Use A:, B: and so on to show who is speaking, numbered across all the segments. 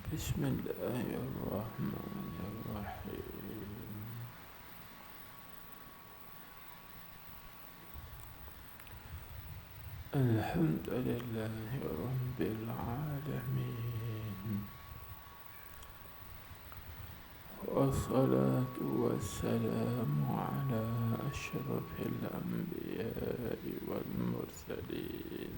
A: بسم الله الرحمن الرحيم. الحمد لله رب العالمين، والصلاة والسلام على أشرف الأنبياء والمرسلين،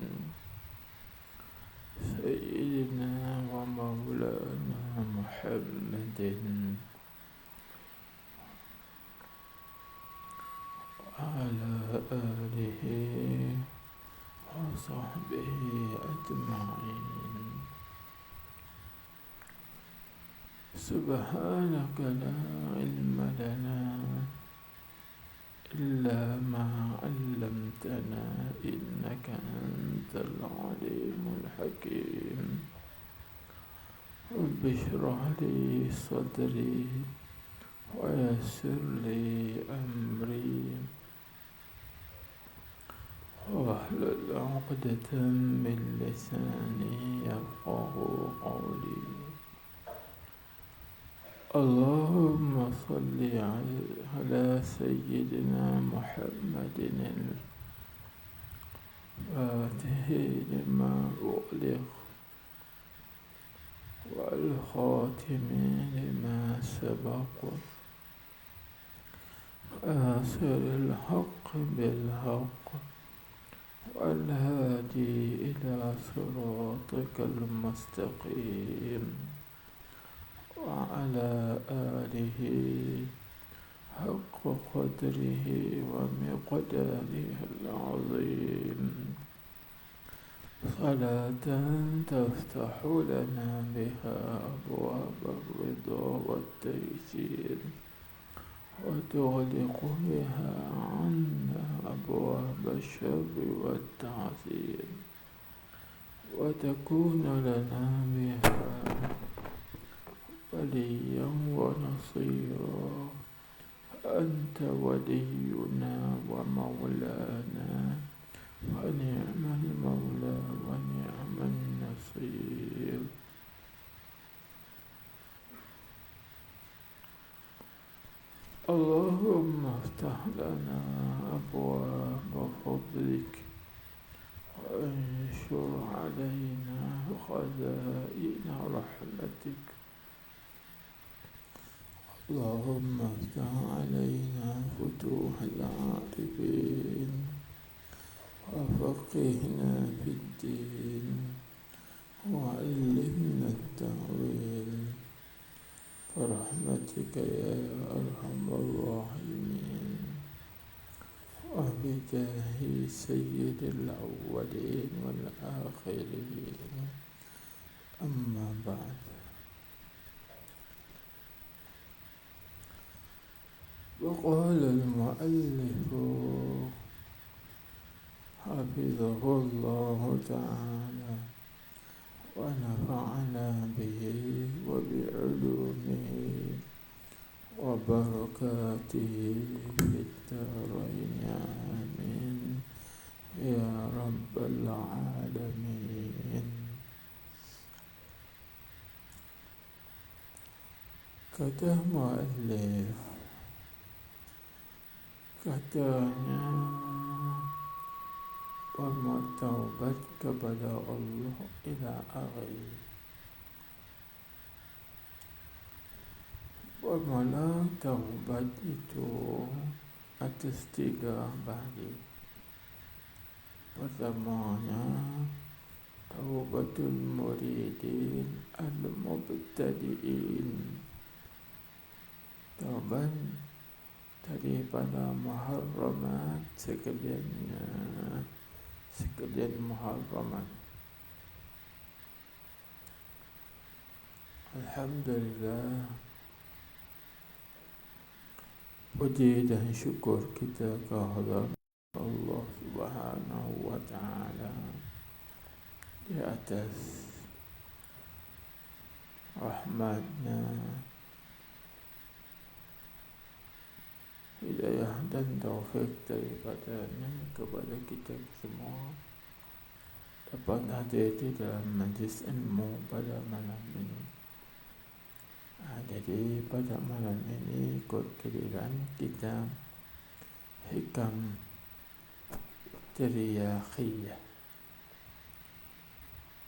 A: سيدنا ومولانا محمد وعلى آله وصحبه أجمعين. سبحانك لا علم لنا إلا ما علمتنا إنك أنت العليم الحكيم. رب اشرح لي صدري ويسر لي أمري واحلل عقدة من لساني يفقه قولي. اللهم صل على سيدنا محمد الفاتح لما أغلق والخاتم لما سبق آثر الحق بالحق والهادي إلى صراطك المستقيم وعلى آله حق قدره ومقداره العظيم. صلاة تفتح لنا بها أبواب الرضا والتيسير وتغلق بها عنا أبواب الشر والتعسير، وتكون لنا بها وليا ونصيرا. أنت ولينا ومولانا، ونعم المولى ونعم النصير. اللهم افتح لنا أبواب فضلك وانشر علينا خزائن رحمتك. اللهم افتح علينا فتوح العارفين وفقهنا في الدين وعلمنا التأويل برحمتك يا أرحم الراحمين، وبجاه سيد الأولين والآخرين. أما بعد، وقال المؤلف حفظه الله تعالى ونفعنا به وبعلومه وبركاته في الدارين آمين يا رب العالمين. Kata muallif, katanya bertaubat kepada Allah ila akhir. Bermula taubat itu atas 3 bagi. Pertamanya, taubatul muridin al-mubtadi'in, taubat daripada muharramat sekalian muharramat. Alhamdulillah, puji dan syukur kita kehadrat Allah Subhanahu wa Ta'ala di atas rahmatnya, hidayah dan taufik daripadanya kepada kita semua dapat hadir di dalam majlis ilmu pada malam ini. Jadi pada malam ini ikut giliran kita hikam teriyakhiyah.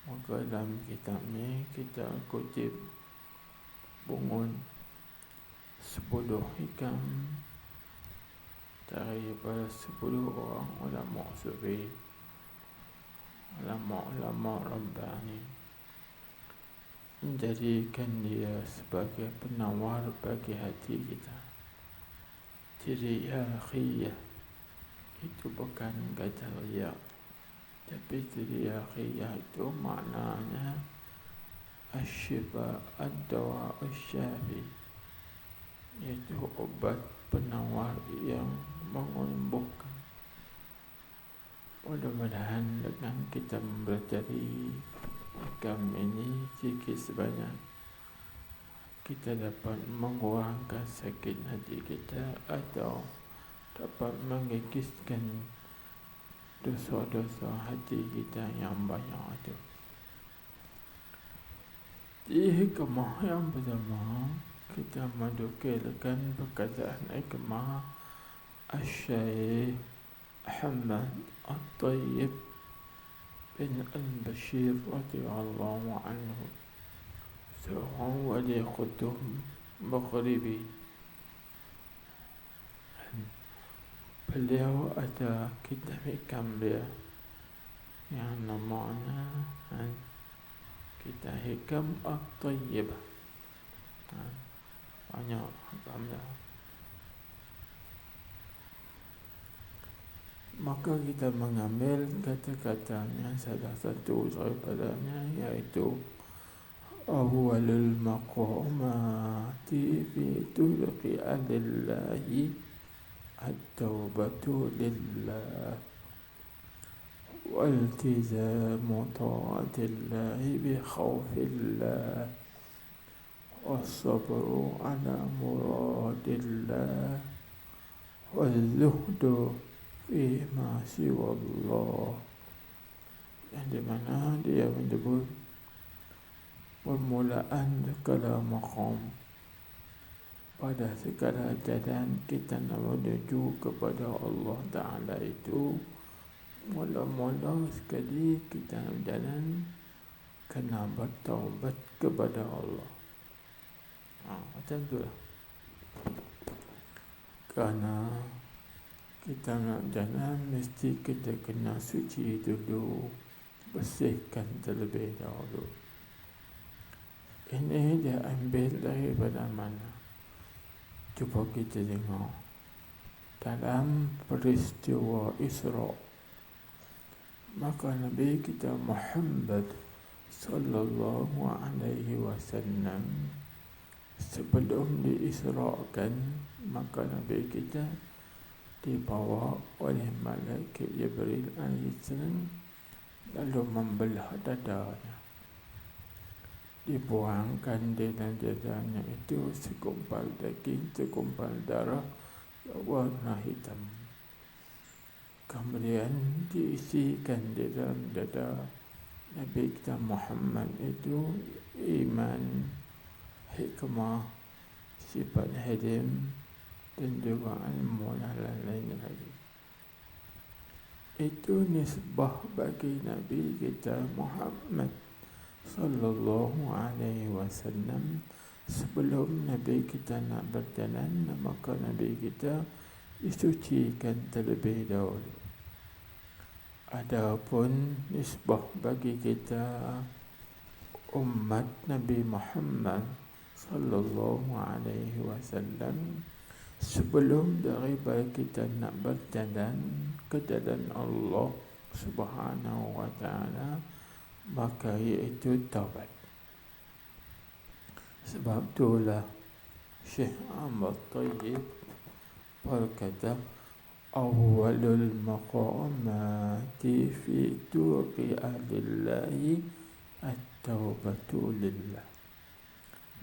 A: Maka dalam kitab ni kita kutip bungun 10 hikam daripada 10 orang ulama sufi, ulama Rabbani, menjadikan dia sebagai penawar bagi hati kita. Teriyakhiyah itu bukan kata riak, tapi teriyakhiyah itu maknanya asyifa ad-dawa asyafi, iaitu obat penawar yang menyembuhkan. Mudah-mudahan dengan kita mempelajari hikam ini sedikit sebanyak, kita dapat mengurangkan sakit hati kita atau dapat mengikiskan dosa-dosa hati kita yang banyak itu. Di hikmah yang pertama, kita mendukilkan perkataan hikmah Asy-Syaikh Ahmad At-Tayyib bin Al-Bashir radhiyallahu anhu, seorang wali qutub maghribi. Beliau ada kitab hikam dia yang namanya kitab hikam At-Tayyib. Banyak hikam dia. Maka kita mengambil kata-katanya, salah satu daripadanya iaitu awalul maqamati fi tulqi alillahi at-taubatu lillah waltizamu ta'atillahi bi khawfillah was-sabru ala muradillah wal-zuhdu fi ma siwallah. Yang di mana dia menyebut permulaan segala maqam, pada segala jalan kita nak menuju kepada Allah Ta'ala itu, mula-mula sekali kita berjalan kena bertaubat kepada Allah. Macam itulah. Kerana kita nak jalan mesti kita kena suci dulu, bersihkan terlebih dahulu. Ini dia ambil daripada mana? Cuba kita tengok dalam peristiwa Isra. Maka Nabi kita Muhammad sallallahu alaihi wasallam sebelum diisrakan, maka Nabi kita dibawa oleh malaikat Jibril alaihissalam, lalu membelah dadanya. Dibuangkan di dalam dadanya itu segumpal daging, segumpal darah warna hitam. Kemudian diisikan di dalam dada Nabi kita Muhammad itu iman, hikmah, sifat halim dan juga ilmu lain lagi. Itu nisbah bagi Nabi kita Muhammad sallallahu alaihi wasallam. Sebelum Nabi kita nak berjalan, maka Nabi kita disucikan terlebih dahulu. Adapun nisbah bagi kita umat Nabi Muhammad sallallahu alaihi wasallam, sebelum daripada kita nak berjalan ke jalan Allah Subhanahu wa ta'ala, maka iaitu taubat. Sebab itulah Syekh Ahmad Tayyib berkata awalul maqamati fi tuqi ahlillahi at-taubatu lillah.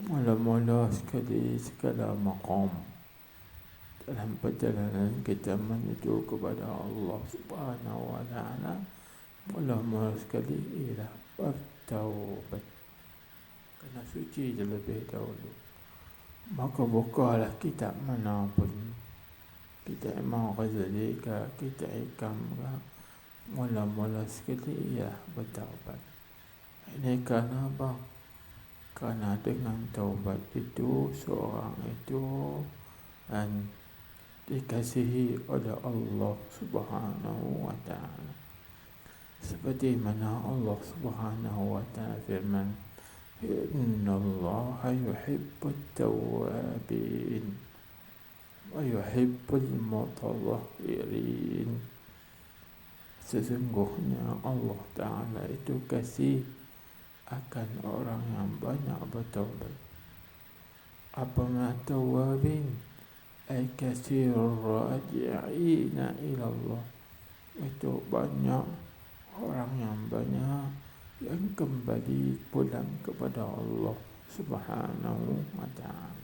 A: Mula-mula sekali segala maqam dalam perjalanan kita menuju kepada Allah Subhanahu wa ta'ala, mula-mula sekali ialah bertaubat, kena suci terlebih dahulu. maka bukalah kitab mana pun, kitab Imam Ghazali ke, kitab Hikam ke, mula-mula sekali ia bertaubat. Ini kerana apa? Kerana dengan taubat itu seorang itu dikasihi oleh Allah Subhanahu wa ta'ala. Seperti mana Allah Subhanahu wa ta'ala firman, Inna Allah yuhibbut tawabin wa yuhibbul mutatahhirin. Sesungguhnya Allah Ta'ala itu kasih akan orang yang banyak bertaubat. Apa makna tawabin? Ay kasirur raji'ina ila Allah. Itu banyak orang yang banyak yang kembali pulang kepada Allah Subhanahu wa ta'ala.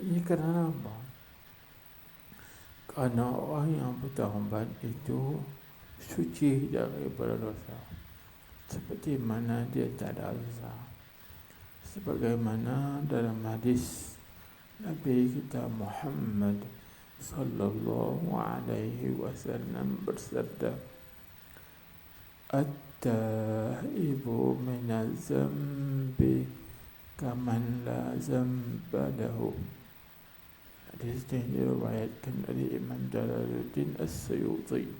A: Ini kerana apa? Kerana orang yang bertaubat itu suci daripada dosa, seperti mana dia tak ada dosa. Sebagaimana dalam hadis Nabi kita Muhammad sallallahu alaihi wasallam bersabda, At-taibu minaz zambi kaman la zamba lahu. Hadis ini diriwayatkan dari Imam Jalaluddin As-Suyuti.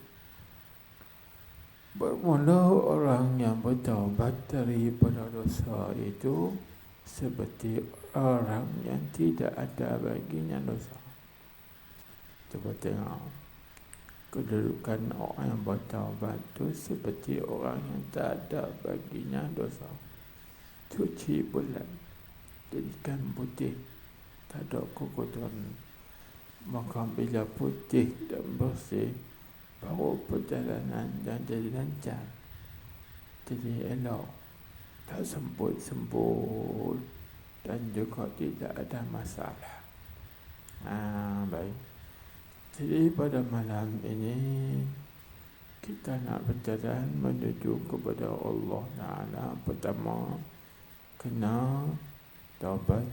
A: Bermula orang yang bertaubat daripada dosa itu seperti orang yang tidak ada baginya dosa. Cuba tengok, kedudukan orang yang bertaubat itu seperti orang yang tak ada baginya dosa. Cuci bulan, jadikan putih, tak ada kotoran. Maka bila putih dan bersih, baru perjalanan dan jadi lancar, jadi elok, tak semput-semput dan juga tidak ada masalah. Baik. Jadi pada malam ini kita nak berjalan menuju kepada Allah Ta'ala. Pertama, kena taubat.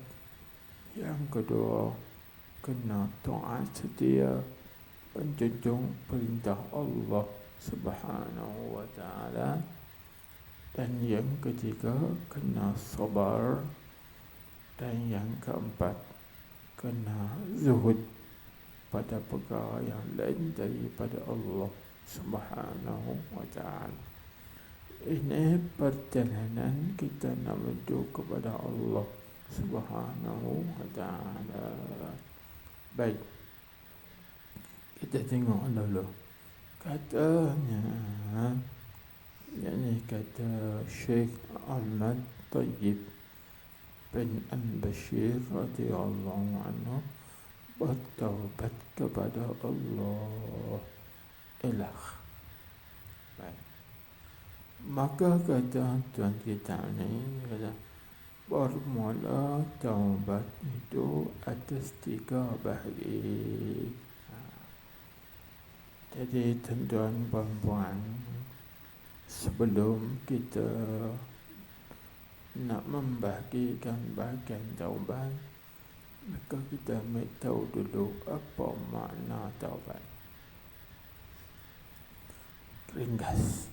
A: Yang kedua, kena taat setia menjunjung perintah Allah Subhanahu wa ta'ala. Dan yang ketiga, kena sabar. Dan yang keempat, kena zuhud pada perkara yang lain daripada Allah Subhanahu wa ta'ala. Ini perjalanan kita nak menuju kepada Allah Subhanahu wa ta'ala. Baik, kita tengok dulu. Katanya, yakni kata Syekh Ahmad Tayyib bin Al-Bashir radhiyallahu anhu, bertaubat kepada Allah ilah. Baik. Maka kata tuan kita ni, kata bermula taubat itu atas 3 bahagi. Jadi tuan-tuan puan-puan, sebelum kita nak membahagikan bahagian taubat, maka kita ambil tahu dulu apa makna taubat. Ringkas,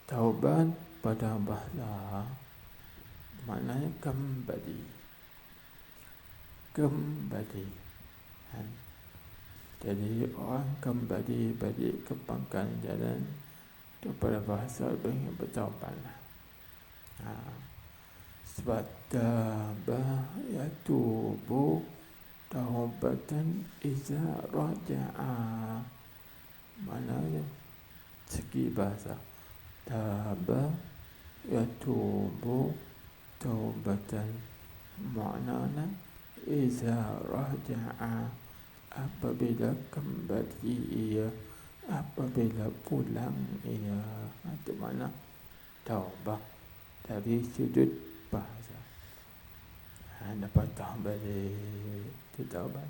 A: taubat pada bahasa maknanya kembali. Jadi orang kembali balik ke pangkal jalan, itu pada bahasa lebih bertaubat. Sebab taba yatubu taubatan iza raja'a. Maknanya segi bahasa, taba yatubu taubatan, maknanya iza raja'a, apabila kembali ia, apabila pulang ia. Itu makna taubat dari sudut bahasa. Dapat tahu balik itu taubat.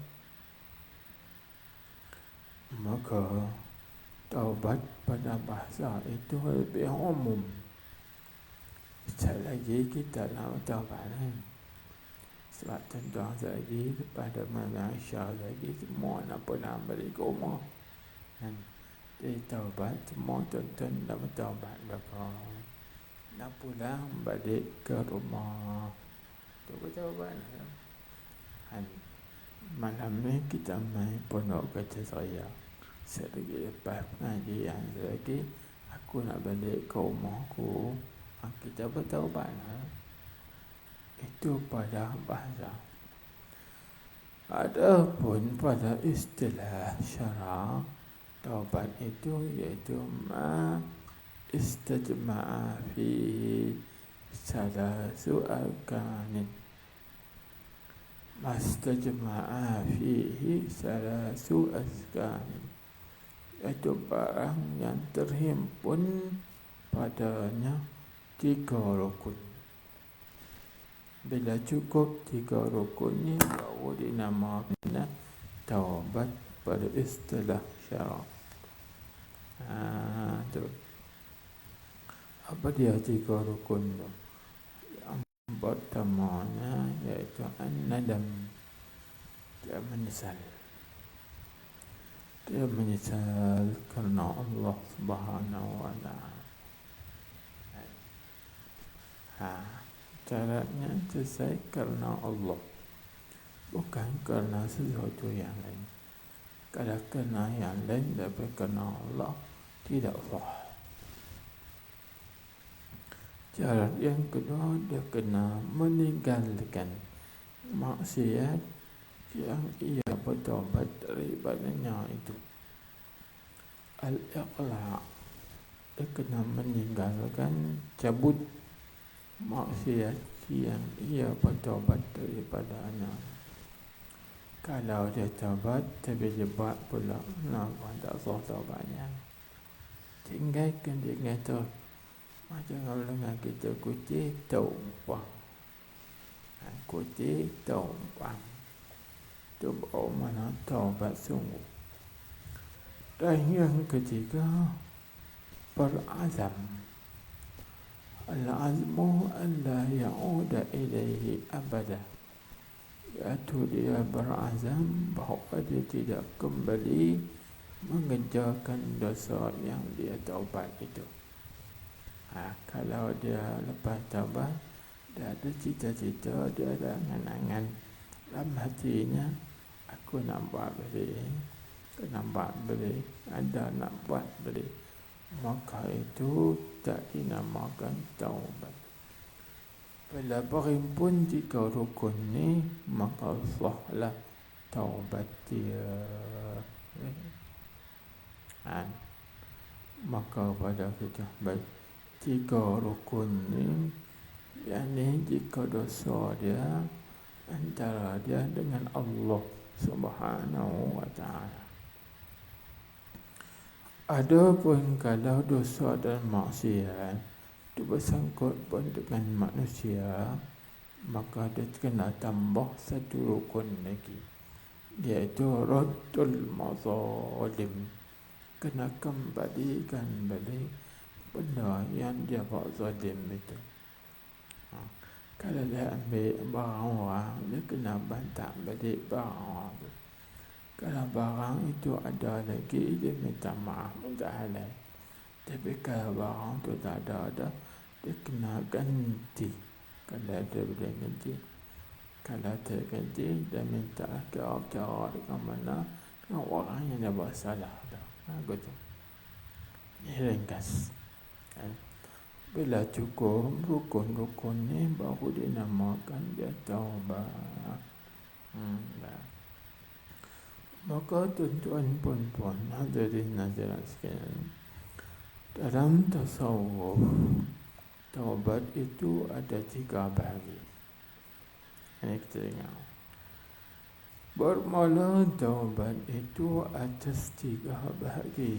A: Maka taubat pada bahasa itu lebih umum. Sekali lagi kita nak taubat, sebab tuan-tuan lagi kepada Malaysia lagi semua nak pulang balik ke rumah kan. Jadi taubat semua tuan-tuan dah bertaubat belakang nak pulang balik ke rumah tu bertaubat kan. Malam ni kita main pondok Gajah Seraya. Sedikit lepas pengajian lagi aku nak balik ke rumahku. Kita bertaubat itu pada bahasa. Adapun pada istilah syara, taubat itu iaitu ma istajma'a fi salasu arkanin. Mastajma'a fihi salasu arkanin, iaitu barang yang terhimpun padanya 3 rukun. Bila cukup 3 rukun ni baru dinamakan taubat pada istilah syarak. Tu. Apa dia 3 rukun tu? Yang pertamanya iaitu an-nadam. Dia menyesal. Dia menyesal kerana Allah Subhanahu wa ta'ala. Caranya selesai kerana Allah, bukan kerana sesuatu yang lain. Kalau kerana yang lain daripada kerana Allah, tidak sah. Cara yang kedua, dia kena meninggalkan maksiat yang ia bertaubat daripadanya itu. Al-iqla', dia kena meninggalkan, cabut maksiat yang ia bertaubat daripadanya. Kalau dia taubat tapi dia buat pula nampak tak sah taubatnya, tinggalkan dia kata macam kalau kita kutip tumpang, kutip tumpang tu baru mana taubat sungguh. Dan yang ketiga, berazam. Al-azmu alla ya'uda ilaihi abada, iaitu dia berazam bahawa dia tidak kembali mengerjakan dosa yang dia taubat itu. Kalau dia lepas taubat, dia ada cita-cita, dia ada angan-angan dalam hatinya, aku nak buat balik, aku nak buat balik, ada nak buat balik, maka itu tak dinamakan taubat. Bila berhimpun 3 rukun ni, maka sahlah taubat dia. Maka pada kita baik 3 rukun ni, yang ni jika dosa dia antara dia dengan Allah Subhanahu wa ta'ala. Adapun kalau dosa dan maksiat itu bersangkut pun dengan manusia, maka dia kena tambah 1 rukun lagi, iaitu raddul mazalim, kena kembalikan balik benda yang dia buat zalim itu. Kalau dia ambil barang orang, dia kena bantah balik barang orang itu. Kalau barang itu ada lagi, dia minta maaf, minta halal. Tapi kalau barang itu tak ada, dia kena ganti. Kalau dia boleh ganti, kalau dia ganti, dia minta cara dengan mana, dengan orang yang dia buat salah. Gitu. Ini ringkas. Bila cukup rukun-rukun ni, baru dinamakan dia taubat. Maka tuan-tuan puan-puan hadirin hadirat sekalian, dalam tasawuf taubat itu ada 3 bahagi. Ini kita dengar. Bermula taubat itu atas 3 bahagi.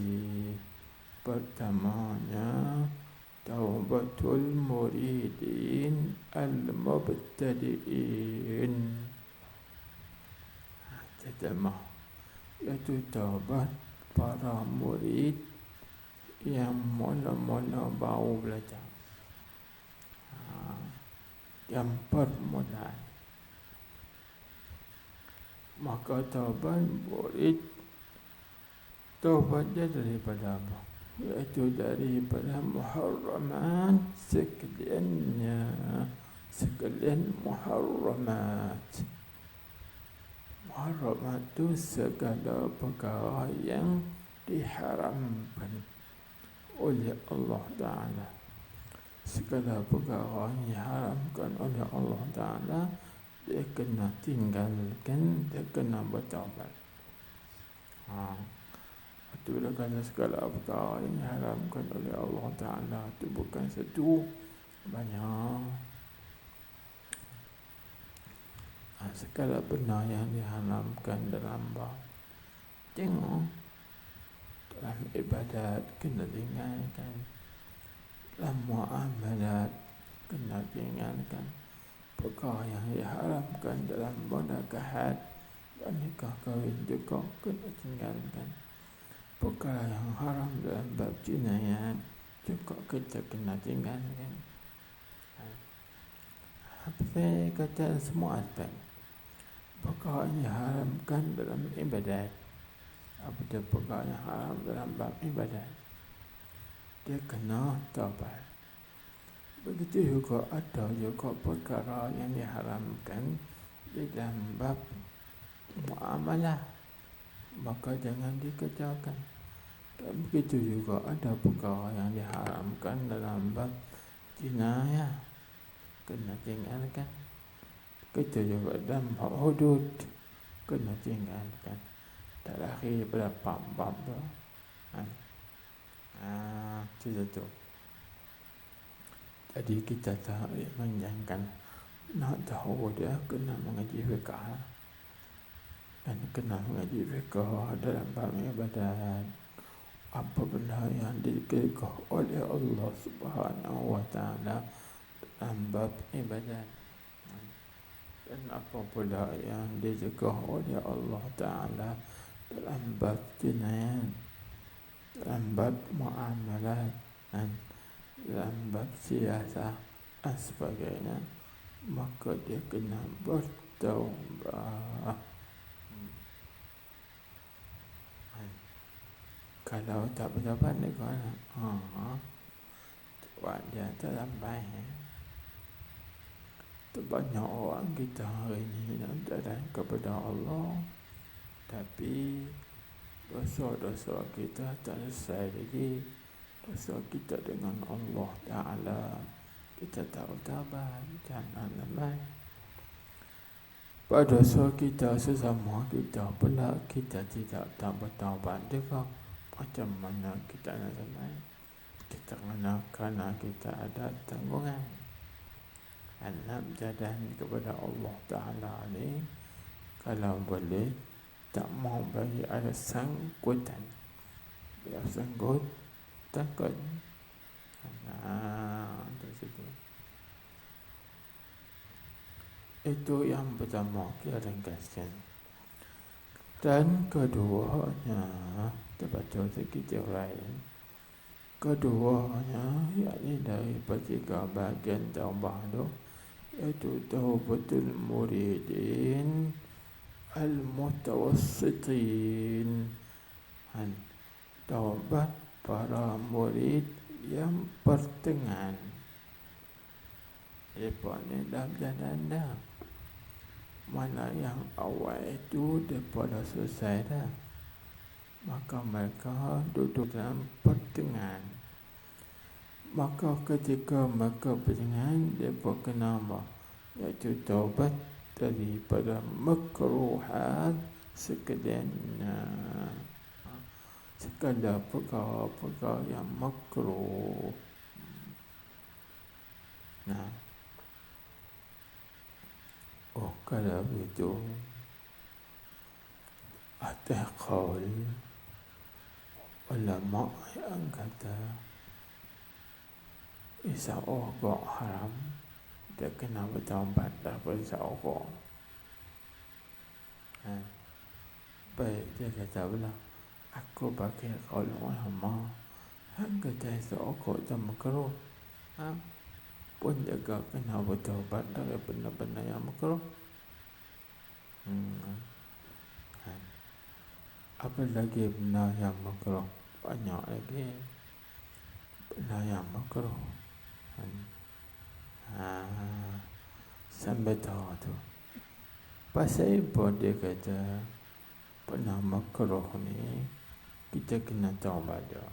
A: Pertamanya, taubatul muridin al-mubtadi'in. Terjemah, iaitu taubat para murid yang mula-mula baru belajar. Yang permulaan. maka taubat murid taubatnya daripada apa? Iaitu daripada muharramat sekalian muharramat. Muharramat itu segala perkara yang diharamkan oleh Allah Ta'ala. Segala perkara yang diharamkan oleh Allah Ta'ala, dia kena tinggalkan, dia kena bertaubat. Itu dah kata segala perkara yang diharamkan oleh Allah Ta'ala. Itu bukan satu, banyak. Segala benda yang diharamkan dalam bab, tengok, dalam ibadat kena tinggalkan, dalam muamalat kena tinggalkan. Perkara yang diharamkan dalam pernikahan dan nikah kahwin juga kena tinggalkan. Perkara yang haram dalam bab jinayat juga kita kena tinggalkan. Saya kata semua aspek. Perkara yang diharamkan dalam ibadat, apa perkara yang haram dalam bab ibadat, dia kena taubat. Begitu juga ada juga perkara yang diharamkan di dalam bab muamalah, maka jangan dikerjakan. Dan begitu juga ada perkara yang diharamkan dalam bab jinayah, kena tinggalkan. Begitu juga dalam hudud, kena tinggalkan. Terakhir berapa bab tu? Itu. Jadi kita tak menjangan nak tahu dia kena mengaji fiqh, dan kena mengaji fiqh dalam bab ibadat. Apa benda yang dikirkan oleh Allah Subhanahu Wa Taala dalam bab ibadat, dan apa pula yang dicegah oleh Allah Ta'ala dalam bab jinayat, dalam bab muamalat, dan dalam bab siasah dan sebagainya, maka dia kena bertaubat. Kalau tak bertaubat dia kena buat dia tak sampai. Banyak orang kita hari ini nak jalan kepada Allah, tapi dosa-dosa kita tak selesai lagi. Dosa kita dengan Allah Ta'ala, kita tak bertaubat, jangan lemah. Pada dosa kita sesama kita pula kita tak bertaubat juga. Macam mana kita nak selesai? Kita kerana kita ada tanggungan. Nak jalan kepada Allah Ta'ala ni, kalau boleh tak mau bagi ada sangkutan, biar sangkut takut. Itu yang pertama kita ringkaskan. Dan keduanya, terbaca sedikit lain. Keduanya, yakni dari tiga bahagian taubat tu, iaitu taubatul muridin al-mutawassitin, taubat para murid yang pertengahan. Mereka ni dah berjalan dah. Mana yang awal itu mereka dah selesai dah, maka mereka duduk dalam pertengahan. Maka ketika mereka pertengahan, mereka kena apa? Iaitu taubat daripada makruhat sekalian, segala perkara-perkara yang makruh. Kalau begitu, ada qaul ulama yang kata isya Allah haram, dia kena bertaubat daripada isya Allah. Baik, dia kata pula, aku pakai qaul ulama yang kata isya Allah tak makruh, pun juga kena bertaubat dari benda-benda yang makruh. Apa lagi benda yang makruh? Banyak lagi benda yang makruh. Sampai tahu tu. Pasal apa dia kata benda makruh ni kita kena tahu baca.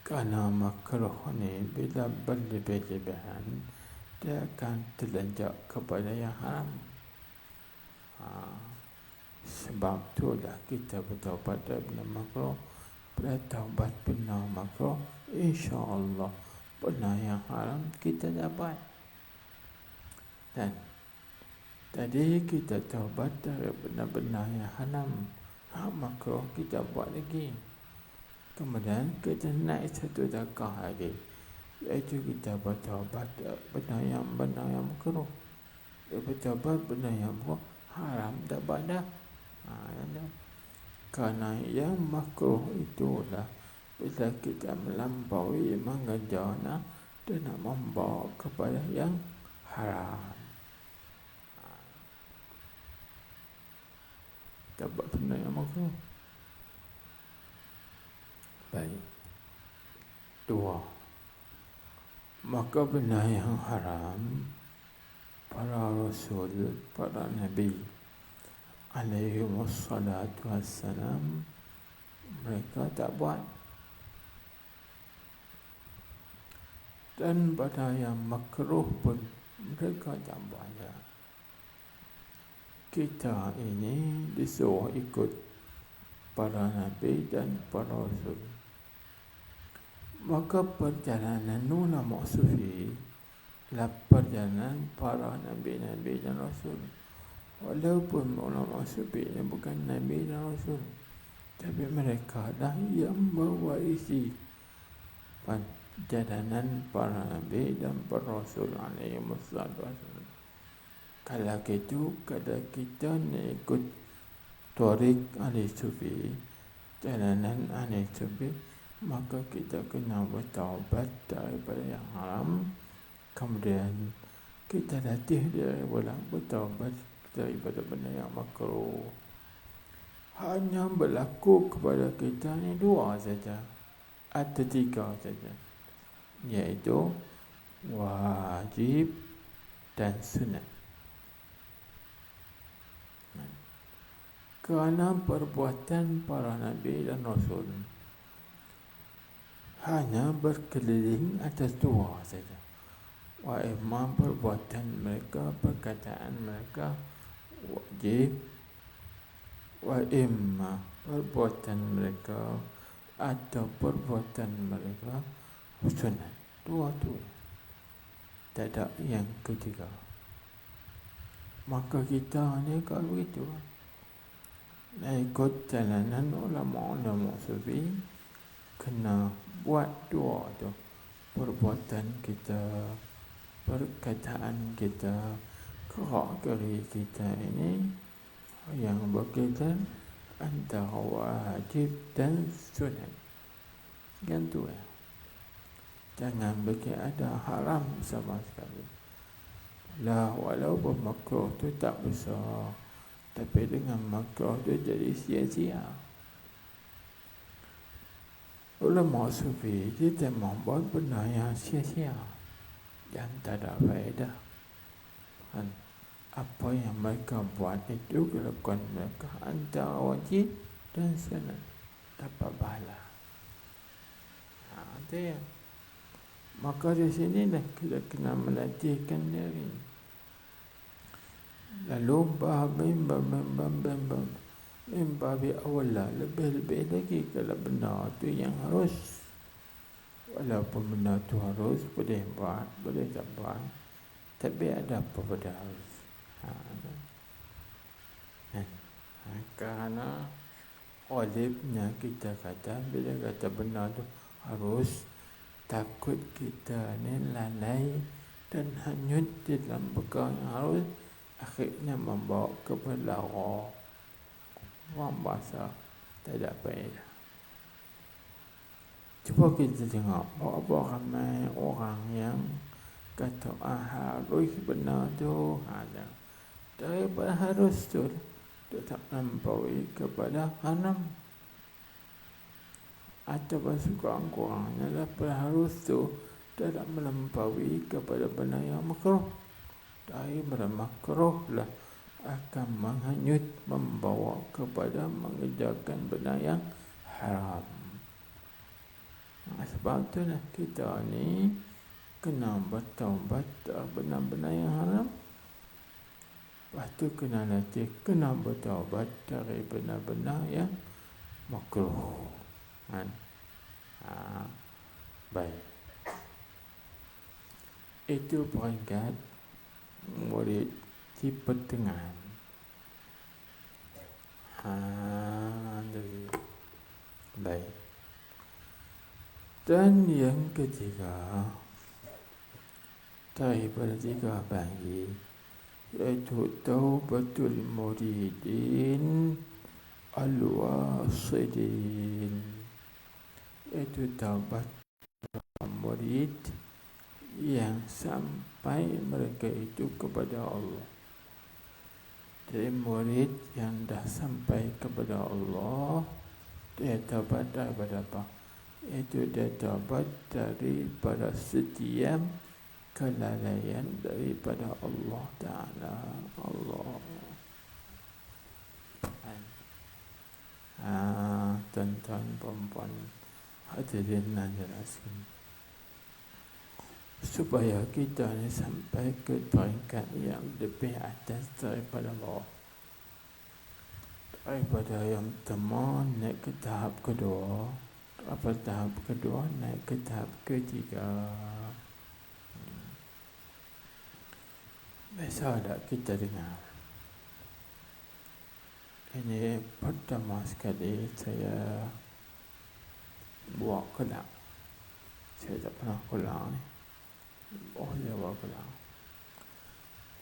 A: Kerana makruh ni bila berlebih-lebihan dia akan terlanjak kepada yang haram. Sebab tu dah kita bertaubat dari benda makruh. Bila taubat benda makruh, insya-Allah benda yang haram kita dapat. Dan tadi kita taubat dari benda-benda yang haram, makruh kita buat lagi. Kemudian kita naik satu darkah lagi, iaitu kita bertaubat benda yang makruh. Kita bertaubat benda yang makruh, haram dapat dah. Kerana yang makruh itulah bila kita melampaui mengejarnya dan nak membawa kepada yang haram. Dapat benda yang makruh. Baik. 2. Maka benda yang haram para rasul, para nabi alaihi wassalatu wassalam mereka tak buat. Dan pada yang makruh pun mereka tak buat. Kita ini disuruh ikut para nabi dan para rasul. Maka perjalanan ulama sufi adalah perjalanan para nabi-nabi dan rasul. Walaupun ulama sufi ini bukan nabi dan rasul, tapi mereka dah yang mewarisi perjalanan para nabi dan para rasul alaihi wasallam. Kalau gitu, kalau kita nak ikut tarik ahli sufi, jalanan ahli sufi, maka kita kena bertaubat daripada yang haram. Kemudian kita latih daripada bertaubat daripada benda yang makruh. Hanya berlaku kepada kita ni 2 saja atau 3 saja, iaitu wajib dan sunat. Kerana perbuatan para nabi dan rasul hanya berkeliling atas 2 saja. Wa imma perbuatan mereka, perkataan mereka wajib, wa imma perbuatan mereka atau perbuatan mereka sunat. 2 tu, tak ada yang ketiga. Maka kita ni kalau begitu nak ikut jalanan ulama-ulama sufi, kena buat 2 tu. Perbuatan kita, perkataan kita, gerak-geri kita ini yang berkaitan antara wajib dan sunat. Yang tu jangan bagi ada haram sama sekali. Lah walaupun makruh tu tak besar, tapi dengan makruh tu jadi sia-sia. Ulama sufi kita membuat benda yang sia-sia, yang tak ada faedah. Apa yang mereka buat itu kelakuan mereka antara wajib dan sunat, dapat pahala. Itu ya. Maka di sini dah kita kena melatihkan diri. Lalu babi awal lah, lebih-lebih lagi kalau benda tu yang harus. Walaupun benda tu harus, boleh buat, boleh tak buat, tapi ada apa pada harus. Kerana wajibnya kita kata, bila kata benda tu harus, takut kita ni lalai dan hanyut di dalam perkara yang harus, akhirnya membawa kepada orang bahasa tak ada faedah. Cuba kita tengok berapa ramai orang yang kata harus benda tu ada. Daripada harus tu tetap melampaui kepada haram, atau sekurang-kurangnya dapat harus tu tidak melampaui kepada benda yang makruh. Dari benda makruh lah akan menghanyut, membawa kepada mengerjakan benda yang haram. Sebab tu lah kita ni kena bertaubat dari benda-benda yang haram. Lepas tu kena bertaubat dari benda-benda yang makruh. Baik. Itu peringkat murid di pertengahan. Baik. Dan yang ketiga daripada 3 bagi, iaitu taubatul muridin al-wasidin, iaitu taubat murid yang sampai mereka itu kepada Allah. Jadi murid yang dah sampai kepada Allah, dia taubat daripada apa? Iaitu dia taubat daripada setiap kelalaian daripada Allah Ta'ala. Tuan-tuan, perempuan, hadirin hadirat sekalian, supaya kita ni sampai ke peringkat yang lebih atas daripada bawah, daripada yang pertama naik ke tahap kedua, daripada tahap kedua naik ke tahap ketiga. Biasa tak kita dengar? Ini pertama sekali saya buat kelak. Saya tak pernah kelak ni. Saya buat kelak.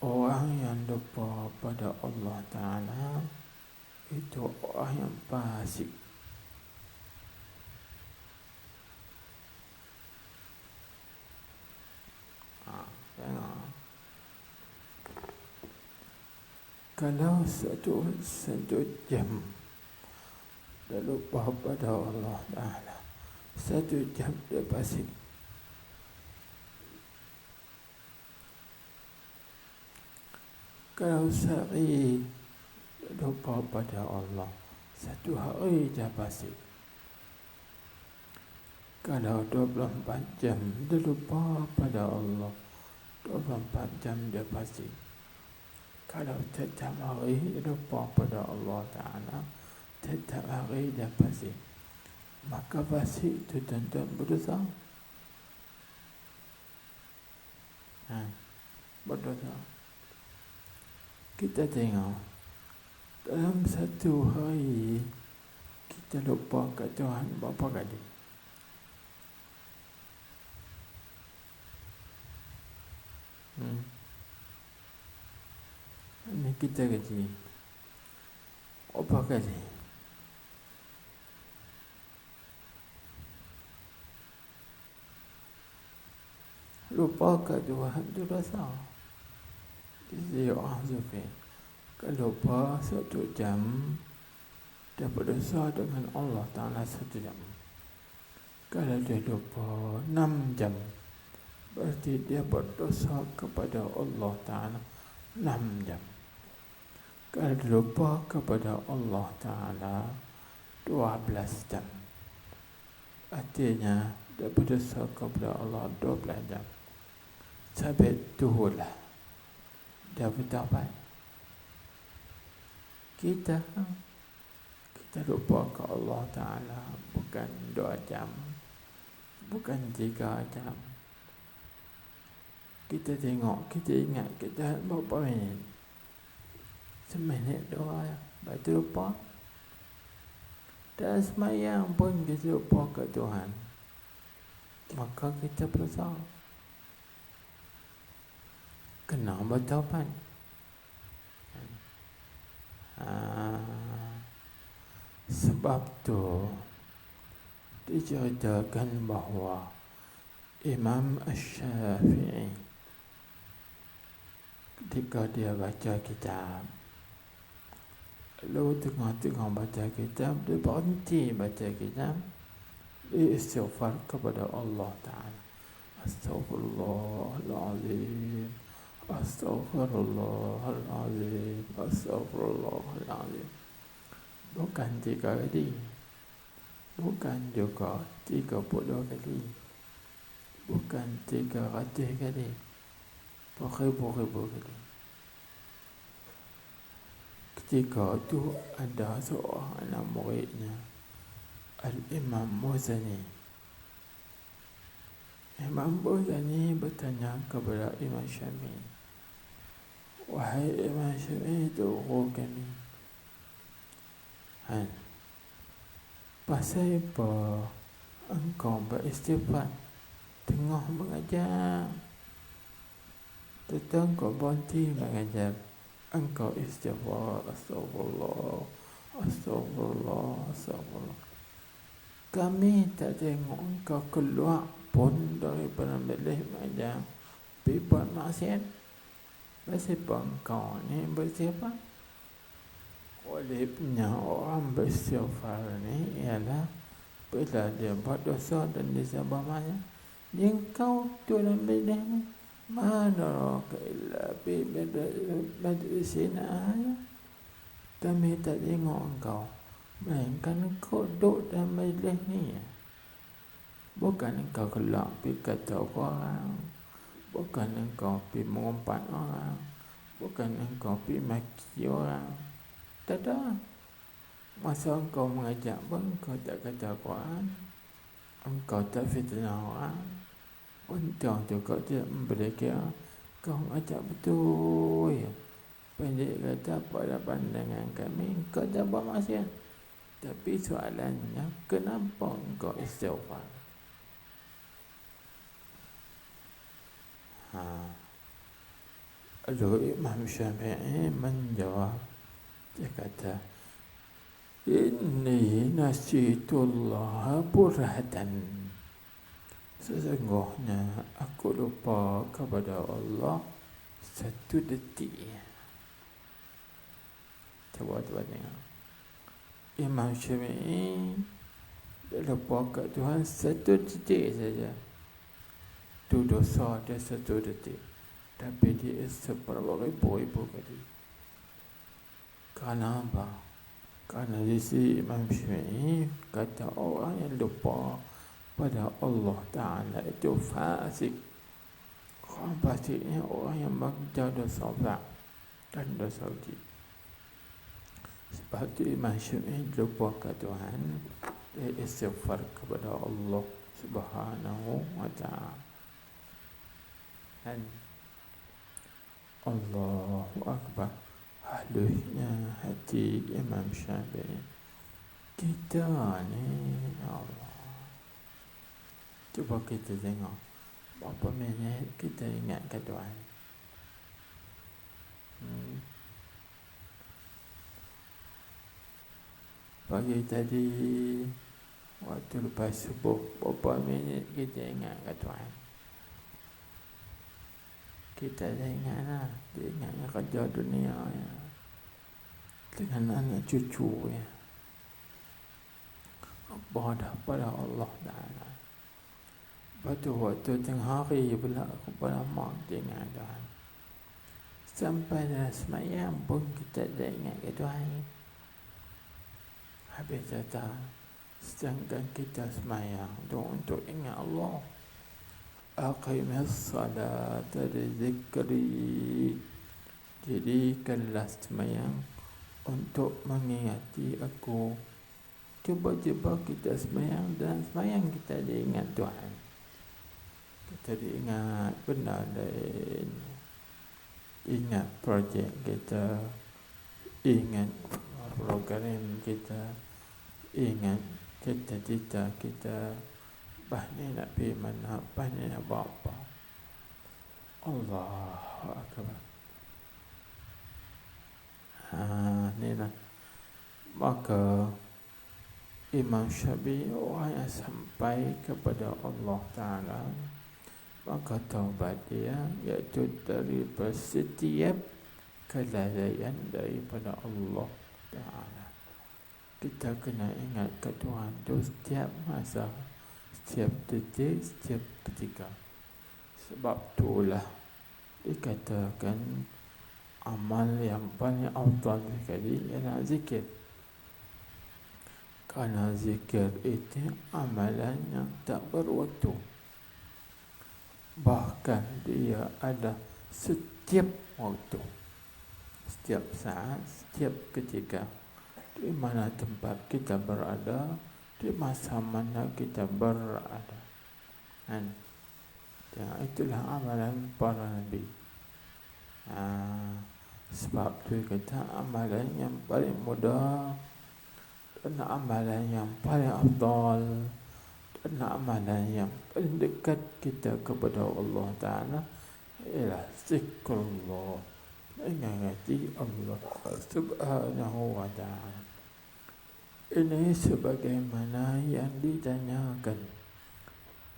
A: Orang yang lupa pada Allah Ta'ala itu orang yang fasik. Tengok. Kalau satu jam dia lupa pada Allah Ta'ala, 1 jam dia fasik. Kalau sehari dia lupa pada Allah, 1 hari dia fasik. Kalau 24 jam dia lupa pada Allah, 24 jam dia fasik. Kalau setiap hari dia lupa pada Allah Ta'ala, setiap hari dia fasik. Maka fasik itu tuan-tuan berdosa. Berdosa. Kita tengok dalam 1 hari kita lupa kat Tuhan berapa kali? Ini kita kaji berapa kali? Lupa kat Tuhan itu dosa. Jadi orang Sufi kalau lupa 1 jam, dia berdosa dengan Allah Ta'ala 1 jam. Kalau dia lupa 6 jam, berarti dia berdosa kepada Allah Ta'ala 6 jam. Kalau dia lupa kepada Allah Ta'ala 12 jam, artinya dia berdosa kepada Allah 12 jam. Sampai itulah dia bertaubat. Kita lupa ke Allah Ta'ala bukan 2 jam, bukan 3 jam. Kita tengok, kita ingat kita berapa minit? 1 minit 2, lepas tu lupa. Dan semayang pun kita lupa ke Tuhan, maka kita berdosa. Kena bertaubat. Sebab tu diceritakan bahawa Imam Asy-Syafi'i ketika dia baca kitab Lalu tengah-tengah baca kitab, dia berhenti baca kitab, dia istighfar kepada Allah Ta'ala. Astaghfirullahaladzim, Astaghfirullahaladzim, Astaghfirullahaladzim. Bukan 3 kali, bukan juga 30 kali, bukan 300 kali, beribu-ribu kali. Ketika itu ada seorang anak muridnya, Al-Imam Muzani. Imam Muzani bertanya kepada Imam Syafi'i, wahai Imam Syafi'i, guru kami, pasal apa engkau beristighfar tengah mengajar, tetapi engkau berhenti mengajar, engkau istighfar, astagfirullah, astagfirullah, astagfirullah. Kami tak tengok engkau keluar pun daripada bilik mengajar berbuat maksiat. Kenapa engkau ni beristighfar? Olehnya orang beristighfar ni ialah bila dia buat dosa dan dia sabar maksiat. Engkau tu dalam bilik ni, mana illa bi majlisina, kami tak tengok engkau, melainkan engkau duduk dalam majlis ni. Bukan engkau keluar pergi kata orang, bukan engkau pergi mengumpat orang, bukan engkau pergi maki orang. Tak ada. Masa engkau mengajak pun engkau tak kata Quran, engkau tak fitnah orang. Untung tu kau tidak memberi kira kau mengajak betul. Pendek kata pada pandangan kami engkau tak buat maksiat. Tapi soalannya, kenapa engkau istighfar? Lalu Imam Syafi'i menjawab, dia kata, inni nasitullah burhatan, sesungguhnya aku lupa kepada Allah 1 detik. Coba tengok, Imam Syafi'i dia lupa kat Tuhan 1 detik saja. Itu dosa dia 1 detik, tapi dia ribu-ribu kali. Kerana apa? Kerana di sini Imam Syafi'i kata orang yang lupa pada Allah Ta'ala itu fasik. Orang fasik ni orang yang mengerja dosa berat dan dosa kecil. Sebab itu Imam Syafi'i lupa ke Tuhan, dia istighfar kepada Allah Subhanahu wa Ta'ala. Dan Allahu Akbar, halusnya hati Imam Syafi'i. Kita ni Allah, cuba kita tengok berapa minit kita ingat ke Tuhan. Pagi tadi waktu lepas subuh, berapa minit kita ingat ke Tuhan? Kita dah ingat lah, dia ingatnya kerja dunia ya, dengan anak cucu ya, ibadah pada Allah Ta'ala. Waktu tengah hari pula aku pada mak ingat Tuhan. Sampai dah semayang pun kita dah ingat ke Tuhan. Habis datang, sedangkan kita semayang untuk ingat Allah. Aqimis salata li zikri, jadikanlah semayang untuk mengingati aku. Cuba-cuba kita semayang, dan semayang kita diingat Tuhan. Kita diingat benda lain, ingat projek kita, ingat program kita, ingat cita-cita kita, bahni nak pergi mana, bahni nak buat apa. Allahu Akbar. Ni lah. Maka Imam Syafi'i orang yang sampai kepada Allah Ta'ala, maka taubat dia iaitu daripada setiap kelalaian daripada Allah Ta'ala. Kita kena ingat ke Tuhan tu setiap masa, setiap detik, setiap ketika. Sebab itulah dikatakan amal yang paling afdal sekali ialah zikir. Kerana zikir itu amalan yang tak berwaktu. Bahkan dia ada setiap waktu, setiap saat, setiap ketika. Di mana tempat kita berada, di masa mana kita berada. Dan itulah amalan para Nabi. Sebab tu kata amalan yang paling mudah dan amalan yang paling afdal dan amalan yang paling dekat kita kepada Allah Ta'ala ialah zikrullah, mengingati Allah Subhanahu wa Ta'ala. Ini sebagaimana yang ditanyakan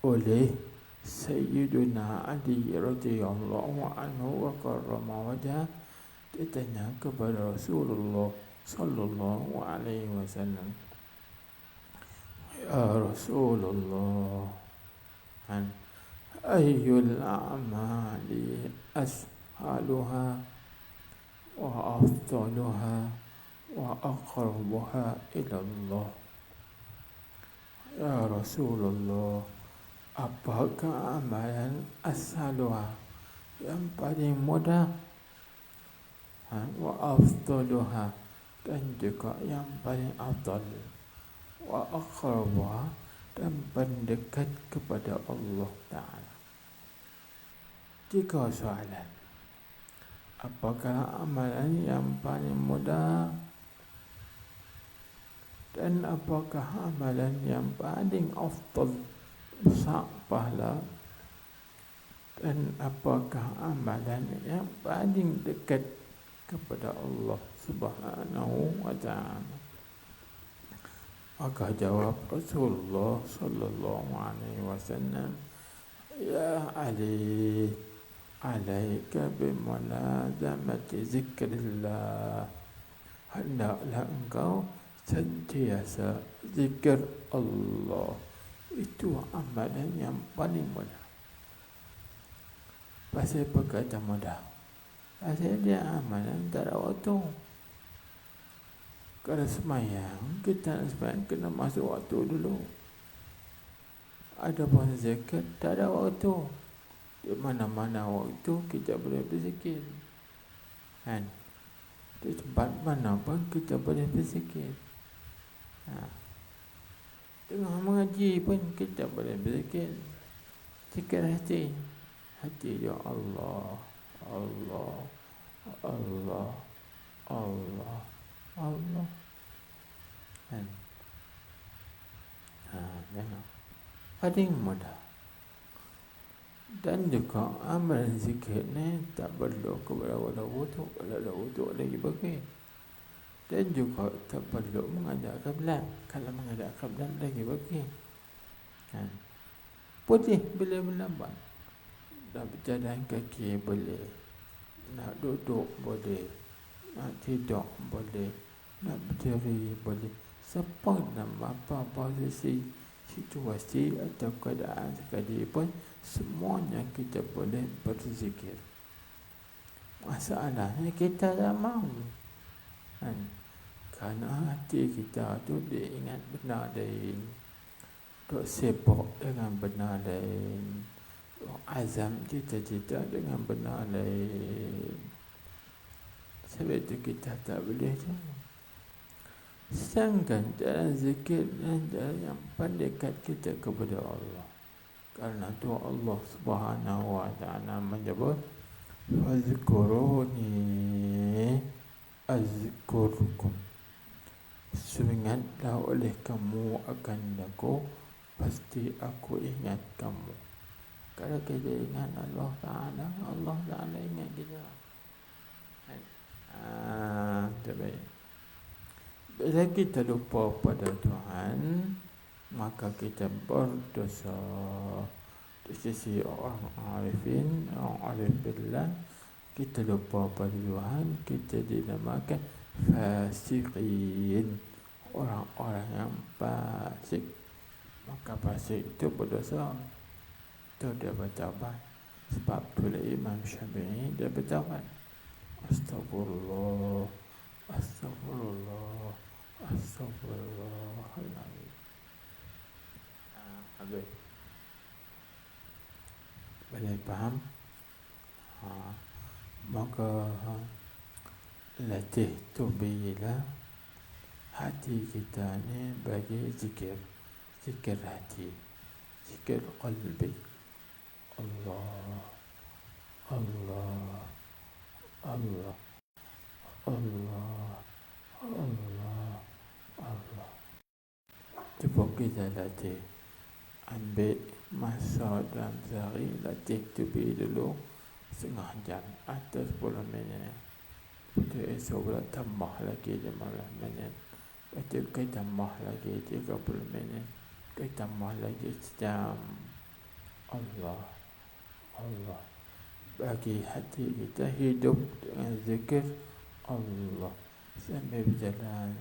A: oleh Sayyiduna Ali radhiyallahu anhu wa karrama wajhah. Ditanya kepada Rasulullah sallallahu alaihi wasallam, ya Rasulullah, ayyul a'mali ashaluha wa afdaluha wa aqrabuha ila Allah. Ya Rasulullah, apakah amalan ashaluha yang paling mudah, wa afdaluha dan juga yang paling afdal, wa aqrabuha dan pendekat kepada Allah Ta'ala. 3 soalan. Apakah amalan yang paling mudah, dan apakah amalan yang paling afdal, besar pahala, dan apakah amalan yang paling dekat kepada Allah Subhanahu wa Ta'ala. Maka jawab Rasulullah sallallahu alaihi wasallam, ya Ali, alaika bimulazamati zikrillah. Hendaklah engkau sentiasa zikir Allah. Itu amalan yang paling mudah. Pasal apa kata mudah? Pasal dia amalan tak ada waktu. Kalau semayang, kita nak semayang kena masuk waktu dulu. Ada pun zakat, tak ada waktu. Di mana-mana waktu kita boleh berzikir. Kan? Di tempat mana pun kita boleh berzikir. Tengah mengaji pun kita boleh berzikir. Zikir hati. Hati, ya Allah, Allah, Allah, Allah, Allah. Kan? Tengok. Paling mudah. Dan juga amalan zikir ni tak perlu kepada wudu, kalau wudu lagi bagus. Dan juga tak perlu menghadap kiblat. Kalau menghadap kiblat lagi bagus. Kan? Putih bila melambat. Nak berjalan kaki boleh, nak duduk boleh, nak tidur boleh, nak berdiri boleh. Sepanjang apa posisi, situasi atau keadaan sekalipun, semuanya kita boleh berzikir. Masalahnya kita tak mahu. Kan? Kerana hati kita tu dia ingat benda lain, duk sibuk dengan benda lain, azam cita-cita dengan benda lain. Sebab itu kita tak boleh jalan. Sedangkan jalan zikir dan jalan yang paling dekat kita kepada Allah. Karena tu Allah Subhanahu wa Ta'ala menyebut, fazkuruni azkurkum. Seingatlah oleh kamu akan aku, pasti aku ingat kamu. Kalau kita ingat Allah Ta'ala, Allah Ta'ala ingat kita. Terbaik. Bila kita lupa pada Tuhan, maka kita berdosa. Di sisi orang arifin, orang arif billah, kita lupa pada Tuhan, kita dinamakan fasiqin, orang-orang yang fasik. Maka fasik itu berdosa. Itu dia bertaubat. Sebab itulah Imam Syafi'i dia bertaubat. Astagfirullah, astagfirullah, astagfirullahaladzim. Habis. Boleh faham? Maka latih tu bila hati kita ni bagi zikir hati, zikir qalbi. Allah, Allah, Allah, Allah, Allah, Allah. Cuba kita latih. Ambil masa dalam sehari, latih tubi dulu setengah jam atau 10 minit. Lepas esok pula tambah lagi 15 minit. Lepas tu kita tambah lagi 30 minit. Kita tambah lagi sejam. Allah, Allah. Bagi hati kita hidup dengan zikir Allah. Sambil berjalan,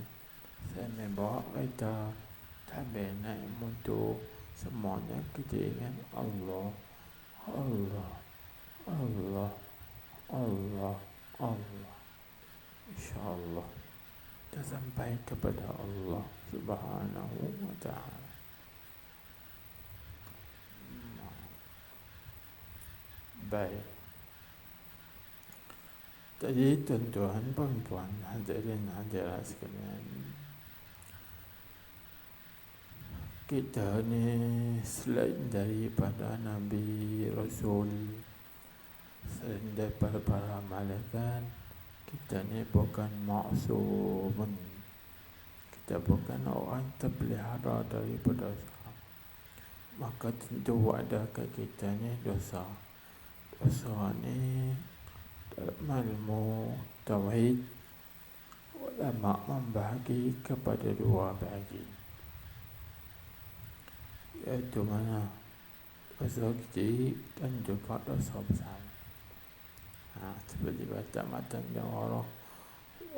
A: sambil bawa kereta, sambil naik motor, semuanya kita ingat Allah, Allah, Allah, Allah, Allah. InsyaAllah kita sampai kepada Allah Subhanahu wa ta'ala. Baik. Jadi tuan-tuan, puan-puan, hadirin hadirat sekalian, kita ni selain daripada Nabi Rasul, selain daripada para malaikat, kita ni bukan maksumun. Kita bukan orang terpelihara daripada dosa. Maka tentu ada ke kita ni dosa. Dosa ni dalam ilmu tauhid, ulama membahagi kepada dua bahagi, iaitu mana dosa kecil dan juga dosa besar. Seperti kata matan Jawharah,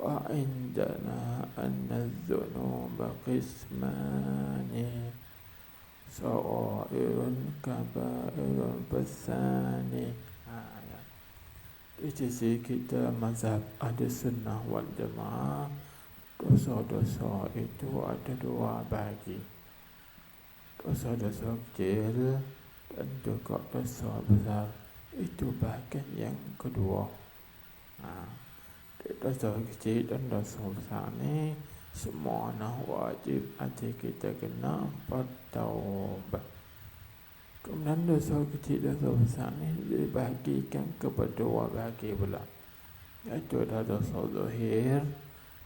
A: wa indana anna dzunuba qismani sawairun kabairun basani. Di sisi kita mazhab Ahlus Sunnah wal Jamaah, dosa-dosa itu ada dua bahagi, dosa-dosa kecil dan juga dosa besar. Itu bahagian yang kedua. Dosa kecil dan dosa besar ni semua wajib hati kita kena bertaubat. Kemudian dosa kecil dan dosa besar ni dibahagikan kepada dua bahagi pula, iaitu ada dosa zahir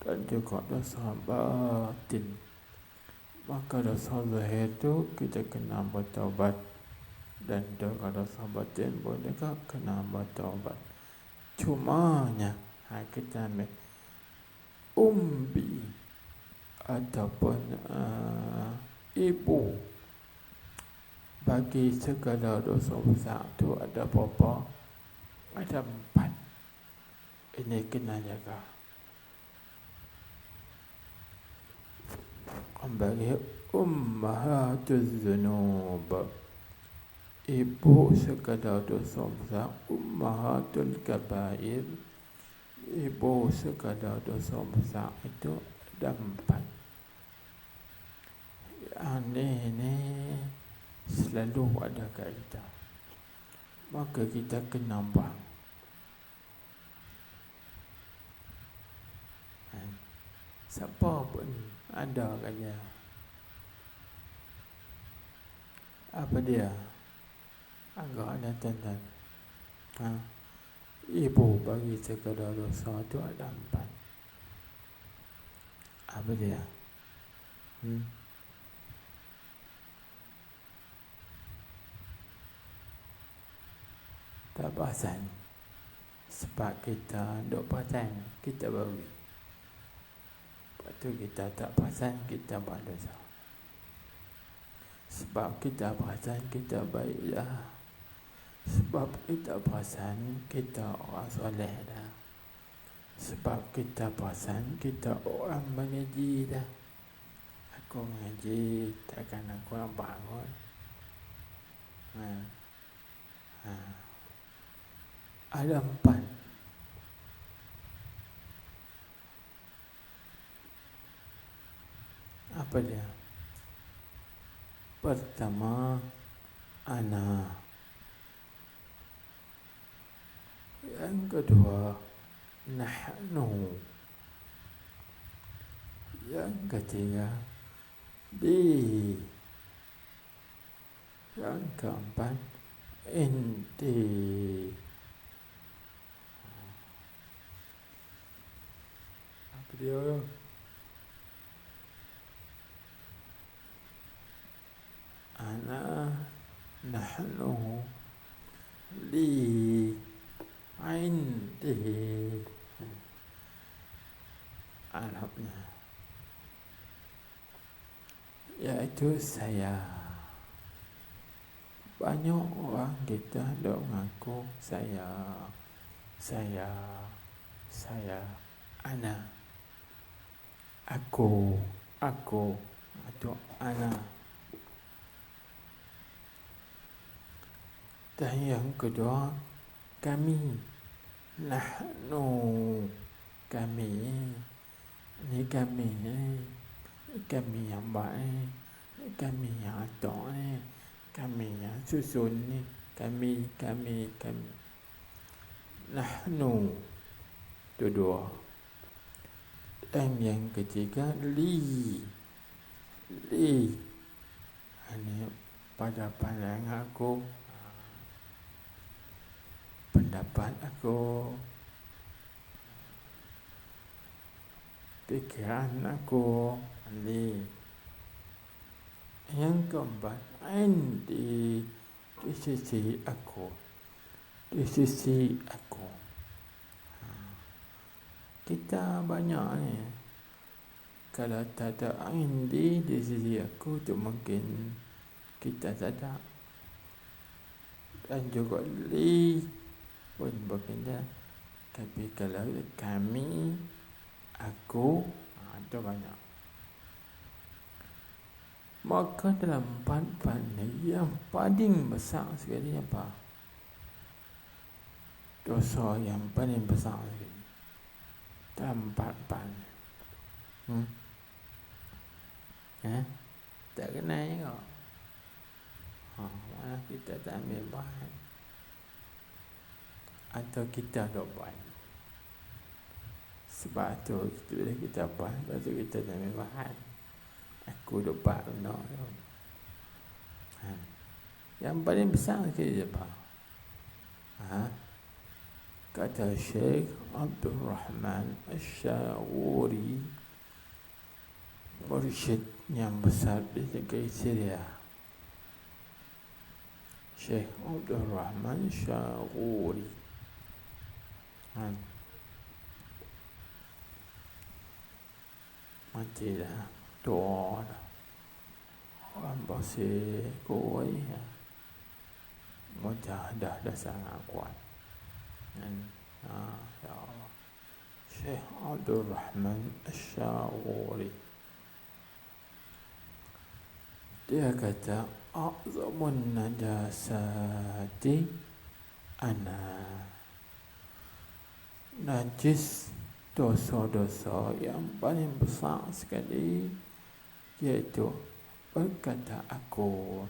A: dan juga dosa batin. Maka dosa zahir tu kita kena bertaubat, dan juga dosa batin pun juga kena bertaubat. Cumanya kita ambil umbi ataupun ibu. Bagi segala dosa besar tu ada berapa? Ada 4. Ini kena jaga. Bagi ummahatuz dzunub, ibu segala dosa besar. Ummahatul kabair, ibu segala dosa besar itu ada 4. Ini selalu ada kaidah. Maka kita kena buang. Siapa pun ada kaya. Apa dia? Agak ada tuan-tuan. Ibu bagi segala dosa itu ada 4. Apa dia? Tak perasan. Sebab kita duk perasan, kita baru. Lepas tu kita tak perasan, kita buat dosa. Sebab kita perasan, kita baik dah. Sebab kita perasan, kita orang soleh dah. Sebab kita perasan kita orang mengaji dah. Aku mengaji, takkan aku nak bangun. Ada 4. Apa dia? Pertama, ana. Yang kedua, nahnu. Yang ketiga, di. Yang keempat, inti. Apa dia? Ana, nahnu, li, indi. Arabnya iaitu saya. Banyak orang kita dok mengaku saya, ana, aku, atau ana. Dan yang kedua, kami, nahnu, kami. Ini kami yang baik, kami yang atok ni, kami yang susun ni, kami. Nahnu, itu 2. Dan yang ketiga, li. Ini pada pandangan aku, pendapat aku, pikiran aku, li. Yang keempat, indi, di sisi aku. Kita banyak ni, kalau tak ada indi di sisi aku tu mungkin kita tak ada. Dan juga li pun berbeza. Tapi kalau kami, aku, itu banyak. Maka dalam 4 ni yang paling besar sekali apa? Dosa yang paling besar sekali dalam 4 ni. Tak kenal juga. Mana kita tak ambil bahan, atau kita tak buat. Sebab tu bila kita buat, lepas tu kita tak ambil bahan. Aku dah buat benda tu. Yang paling besar sekali apa? Kata Syekh Abdul Rahman Ash-Shawuri, mursyid yang besar di negeri Syria. Syekh Abdul Rahman Ash-Shawuri. Mati dah, tua dah. Orang bersih, kuih. Mujahadah dah sangat kuat. Ya Allah. Syekh Abdul Rahman Ash-Shawuri, dia kata, a'zamun najasati ana. Najis, dosa-dosa yang paling besar sekali, iaitu berkata aku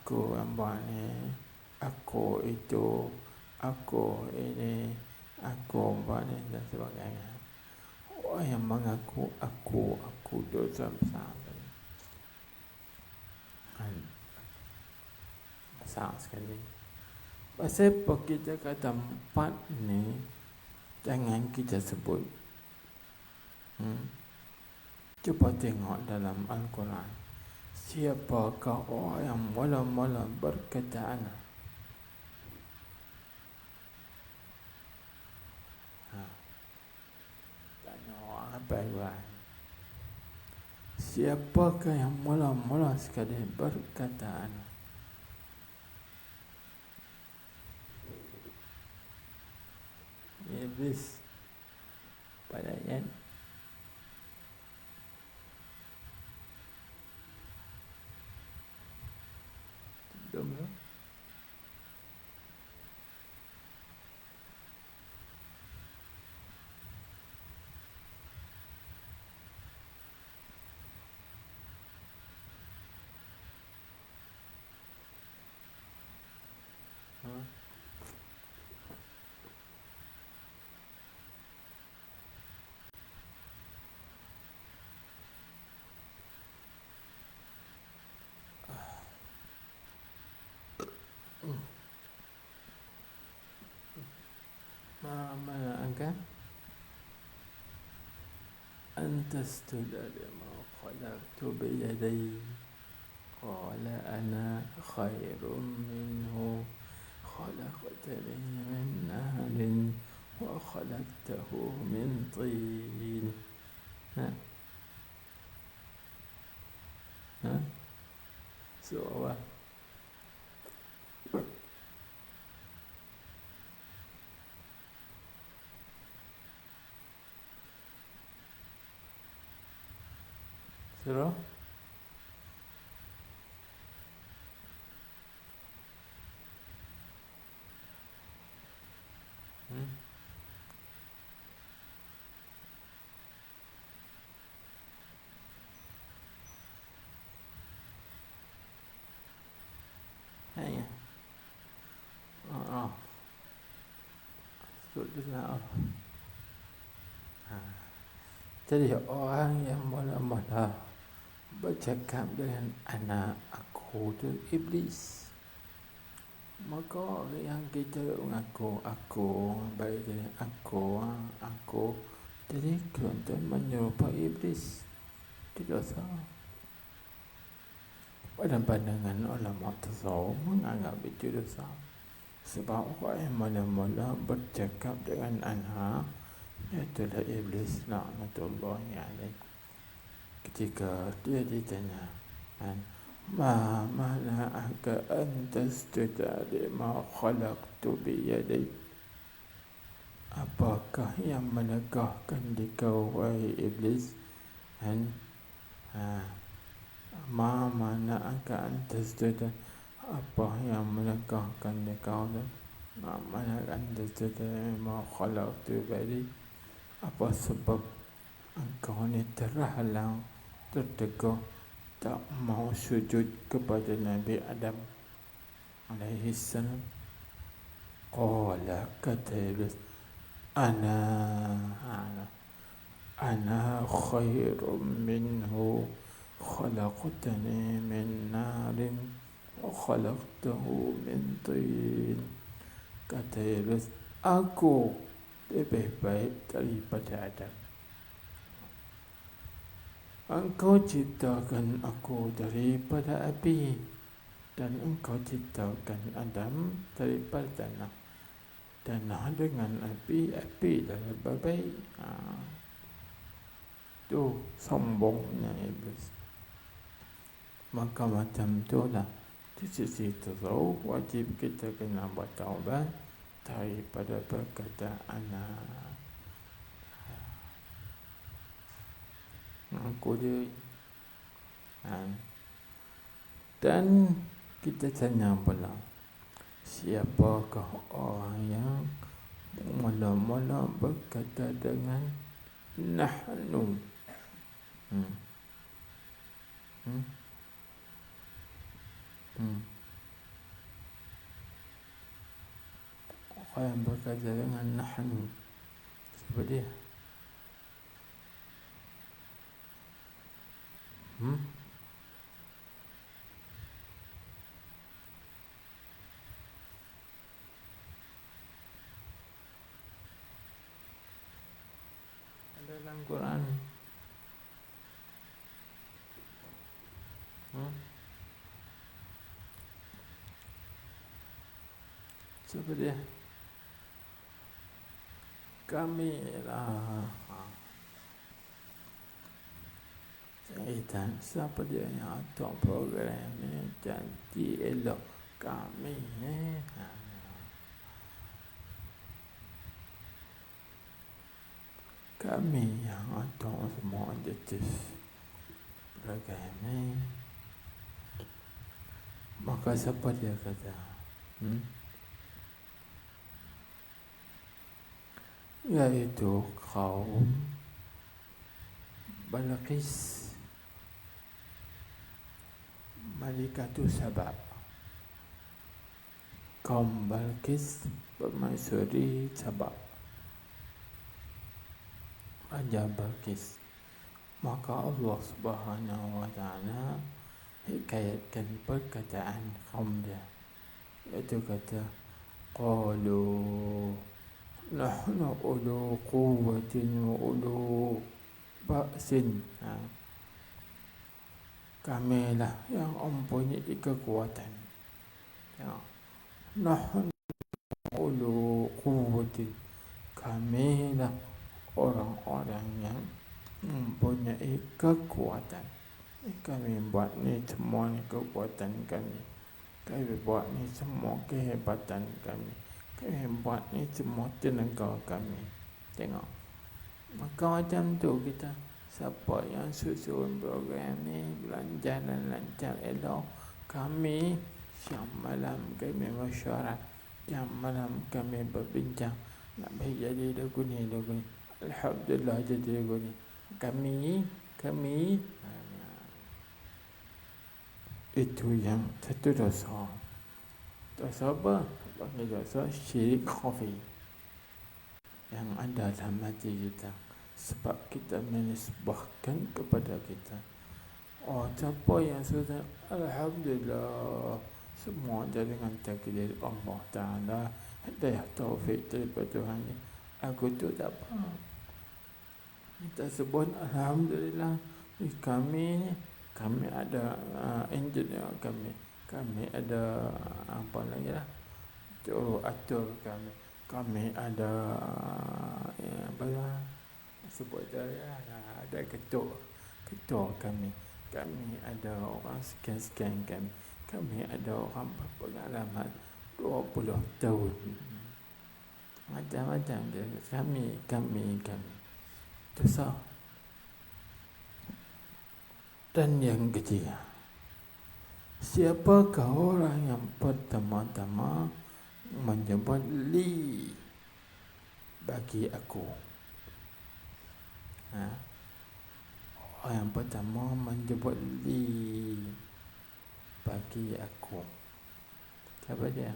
A: yang buat ni, aku itu, aku ini, aku buat ni dan sebagainya. Orang yang mengaku aku dosa besar sekali. Besar sekali. Pasal apa kita kata 4 ni jangan kita sebut. Cuba tengok dalam Al-Quran, siapakah orang yang mula-mula berkata ana? Tanya orang apa Ibrahim, siapakah yang mula-mula sekali berkata ana? Iblis. pelayan belum tu. mana angkat antastud lima khalaqtu biyadai qala ana khairum minhu khalaqtani min narin wa khalaqtahu min tin. Surah Surah Hanya Surah Jadi orang yang mula-mula bercakap dengan anak aku tu iblis. Maka orang yang kita mengaku aku, baik jadi aku. Jadi kita menyerupai iblis. Tidak salah. Pada pandangan ulama tasawuf menganggap itu dosa. Sebab orang yang mula-mula bercakap dengan anak, itulah iblis laknatullahi alaih. Ketika dia ditanya, ma mana'aka an tasjuda lima khalaqtu biyadai, apakah yang menegahkan dikau wahai iblis? Ma mana'aka an tasjuda, apa yang menegahkan dikau? Ma mana'aka an tasjuda lima khalaqtu biyadai, apa sebab engkau ni terhalang, tertegah, tak mau sujud kepada Nabi Adam alaihi salam? Qala, kata iblis, ana khairum minhu khalaqtani min narin wa khalaqtahu min tin. Kata iblis, aku lebih baik daripada Adam. Engkau ciptakan aku daripada api, dan engkau ciptakan Adam daripada tanah. Tanah dengan api dah lebih baik. Tu sombongnya iblis. Maka macam itulah di sisi tasawuf wajib kita kena bertaubat daripada perkataan aku dia. Dan kita tanya pula, siapakah orang yang mula-mula berkata dengan nahnu? Orang yang berkata dengan nahnu, siapa dia? Dalam Quran. Siapa dia? Kami lah. Syaitan, siapa dia yang atur program ni? Janji elok kami ni. kami yang atau semua adjektif beragam ini, maka siapa dia kata? Iaitu kaum Balqis, Malikatu Sabah. Kaum Balqis, permaisuri Sabah, Raja Balqis. Maka Allah Subhanahu wa Ta'ala hikayatkan perkataan kaum dia, iaitu kata qalu nahnu ulu quwwatin wa ulu ba'sin. Kamilah yang mempunyai kekuatan. Nahnu ulu quwwatin, kamilah orang-orang yang mempunyai kekuatan. Kami buat ni semua ni kekuatan kami. Kami buat ni semua kehebatan kami. Kami buat ni semua tenaga kami. Tengok. Maka macam tu kita, siapa yang susun program ni berjalan lancar elok, kami siang malam kami mesyuarat, siang malam kami berbincang nak jadi lagu ni. Alhamdulillah jadi lagu ni. Kami itu yang satu dosa. Dosa apa? Panggil dosa syirik khafi yang ada dalam hati kita, sebab kita menisbahkan kepada kita. Siapa yang sudah Alhamdulillah semua dengan takdir Allah Ta'ala, hidayah taufik daripada Tuhan. Aku tu tak apa, kita sebut Alhamdulillah. Kami ada engineer kami ada apa lagi lah, atur kami ada apa lah, sebut ada ketua kami ada orang sekian kami ada orang berpengalaman 20 tahun, macam-macam dia. Kami tu sah. Dan yang ketiga, siapakah orang yang pertama-tama menyebut li bagi aku? Orang yang pertama menyebut li bagi aku, siapa dia?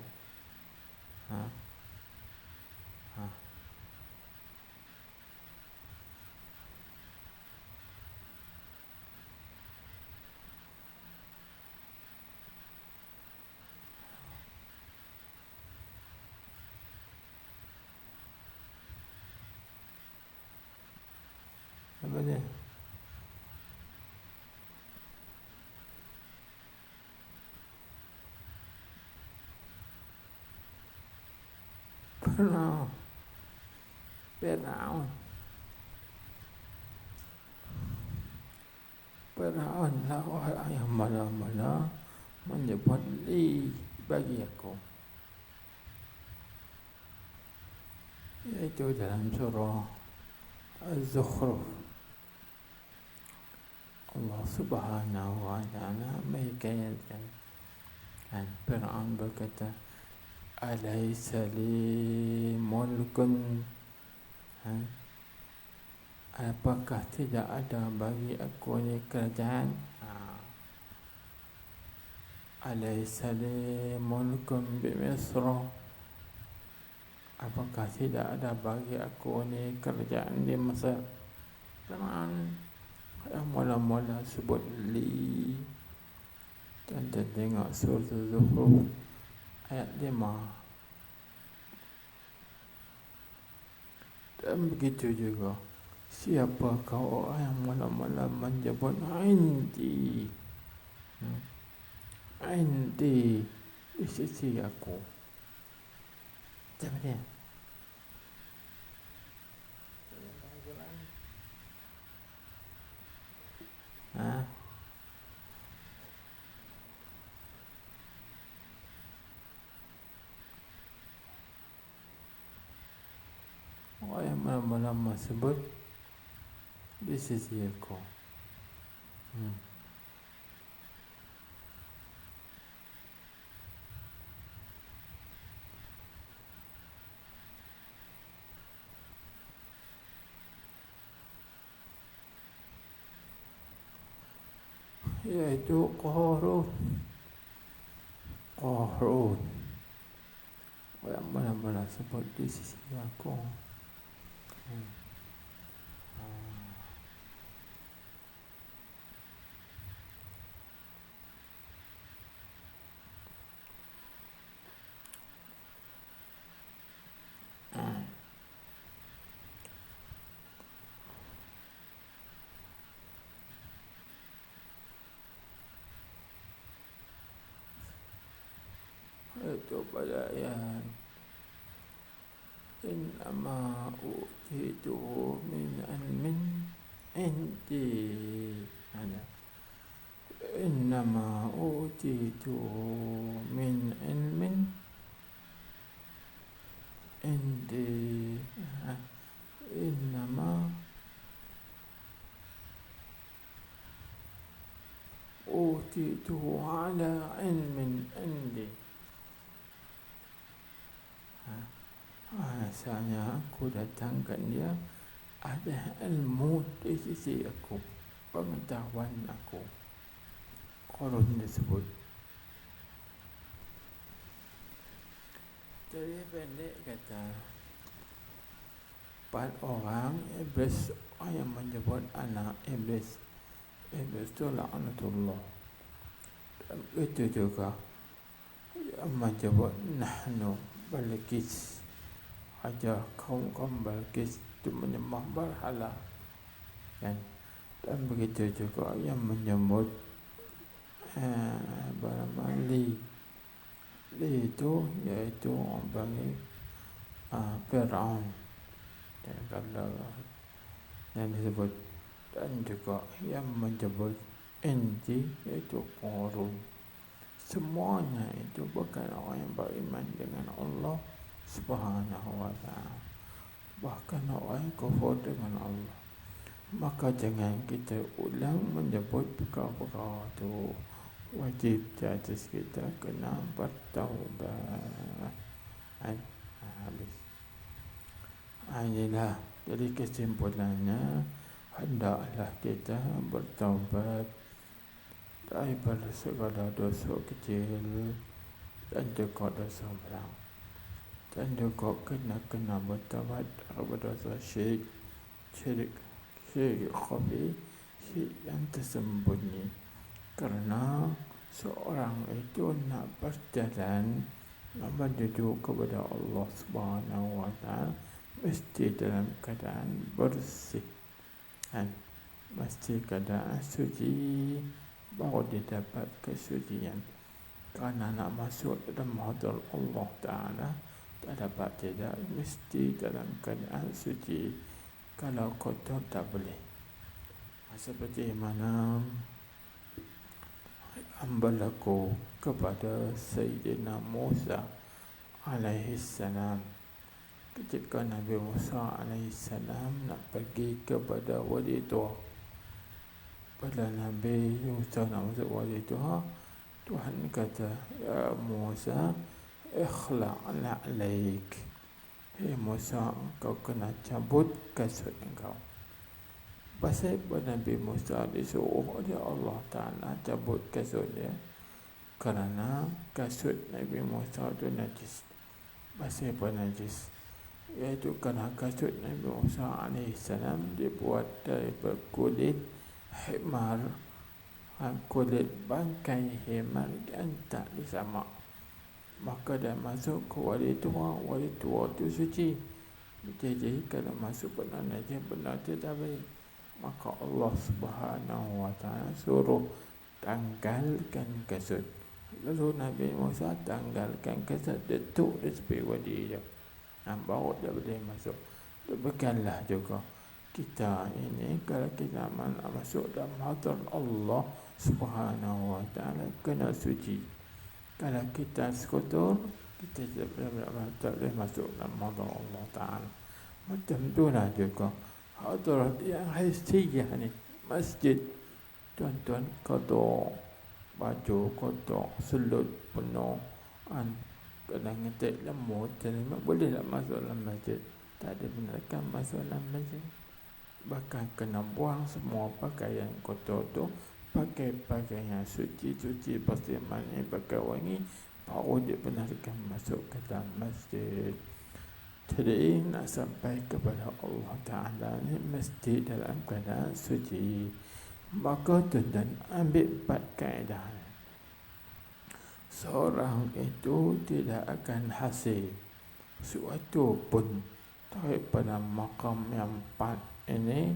A: Apa dia? Firaun lah orang yang mula-mula menyebut li bagi aku, iaitu dalam surah Az-Zukhruf. Allah Subhanahu wa Ta'ala menghikayatkan Firaun berkata, alaysa li mulkun, apakah tidak ada bagi aku ni kerajaan? Alaysa li mulkun bi Misra, apakah tidak ada bagi aku ni kerajaan di Mesir? Firaun yang mula-mula sebut li. Dan tengok surah Az-Zukhruf ayat 5. Dan begitu juga, siapakah orang yang mula-mula menyebut indi di sisi aku? Macam dia. Orang yang mula-mula sebut di sisi aku. Iaitu Qarun. Yang benar-benar sebut di sisi aku. Itu pada yang innama utitu min ilmin indi. Innama utitu min ilmin indi. Innama utitu ala ilmin indi. Asalnya aku datangkan dia ada ilmu di sisi aku, pengetahuan aku. Qarun disebut. Jadi pendek kata, 4 orang iblis yang menyebut anak iblis. Iblis itu laknatullah. Dan itu juga yang menyebut nahnu Balqis. Ajar kaum Balqis itu menyembah berhala, kan? Dan begitu juga yang menyebut Li itu iaitu orang panggil Fir'aun, yang disebut. Dan juga yang menyebut Inji iaitu Qarun. Semuanya itu bukan orang yang beriman dengan Allah Subhanahu wa ta'ala, bahkan orang yang kufur dengan Allah. Maka jangan kita ulang menyebut perkara-perkara itu. Wajib di atas kita kena bertaubat. Habis. Inilah, jadi kesimpulannya, hendaklah kita bertaubat daripada segala dosa kecil dan juga dosa besar. Dan juga kena bertaubat daripada dosa syirik khafi, syirik yang tersembunyi. Kerana seorang itu nak berjalan, nak menuju kepada Allah Subhanahu wa ta'ala, mesti dalam keadaan bersih, mesti keadaan suci, baru dia dapat kesucian. Kerana nak masuk dalam hadrat Allah Ta'ala, tak dapat tidak, mesti dalam keadaan suci. Kalau kotor tak boleh. Seperti mana berlaku kepada Sayyidina Musa alaihi salam. Ketika Nabi Musa alaihi salam nak pergi kepada Wadi Tur, pada Nabi Musa nak masuk Wadi Tur, Tuhan kata, ya Musa, ikhla'na alaik. Hei Musa, kau kena cabut kasut engkau. Pasal Nabi Musa disuruh oleh Allah Ta'ala cabut kasut dia, kerana kasut Nabi Musa itu najis. Pasal najis, iaitu kerana kasut Nabi Musa AS dibuat daripada kulit himar, kulit bangkai himar diantak di samak. Maka dia masuk ke wadi tua itu suci. Jadi kalau masuk benar najis, benar tidak baik. Maka Allah Subhanahu wa ta'ala suruh tanggalkan kasut. Lalu Nabi Musa tanggalkan kasut, dia tuk di tepi wadi dia, baru dia boleh masuk. Demikianlah juga kita ini, kalau kita nak masuk dalam hadrat Allah Subhanahu wa ta'ala, kena suci. Kalau kita kotor, kita tak boleh masuk dalam hadrat Allah Ta'ala. Macam itulah juga hadirat yang haysiyah ni, masjid, tuan-tuan kotor, baju kotor, selut penuh, kadang ngetik lemut, jadi boleh tak masuk dalam masjid? Tak ada benarkan masuk dalam masjid. Bahkan kena buang semua pakaian kotor tu, pakai pakaian yang suci, pasti mandi, pakai wangi, baru dibenarkan masuk ke dalam masjid. Jadi nak sampai kepada Allah Ta'ala ni mesti dalam keadaan suci. Maka tuan-tuan ambil 4 kaedah. Seorang itu tidak akan hasil sesuatu pun daripada maqam yang 4 ini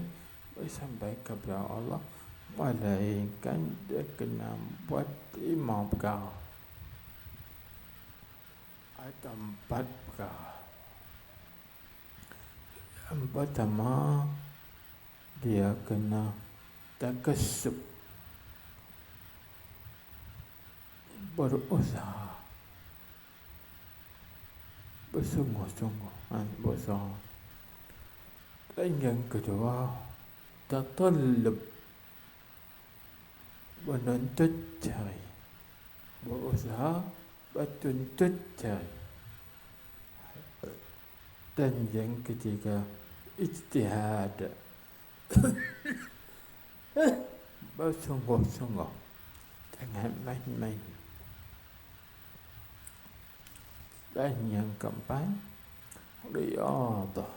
A: sampai kepada Allah, melainkan dia kena buat 5 perkara atau 4 perkara. Yang pertama, dia kena takasub, berusaha, bersungguh-sungguh, berusaha. Dan yang kedua, tatallub, menuntut cari, berusaha bertuntut cari. Dan yang ketiga, ijtihad, bersungguh-sungguh, jangan main-main. Dan yang keempat, riyadah,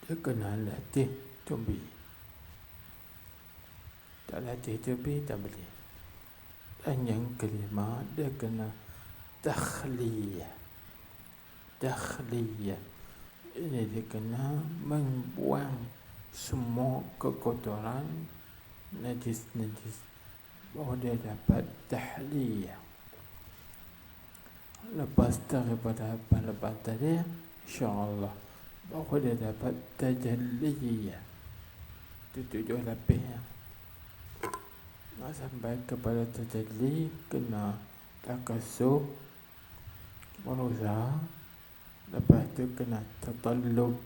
A: dia kena latih tubi. Tak latih tubi tak boleh. Dan yang kelima, dia kena takhliyah. Ini dia kena membuang semua kekotoran, najis-najis, baru dia dapat tahliyah. Lepas daripada lepas tadi, insya-Allah baru dia dapat tajalliyah. Itu 7 lapis. Nak sampai kepada tajalli, kena takasub, berusaha. Lepas tu kena tatallub,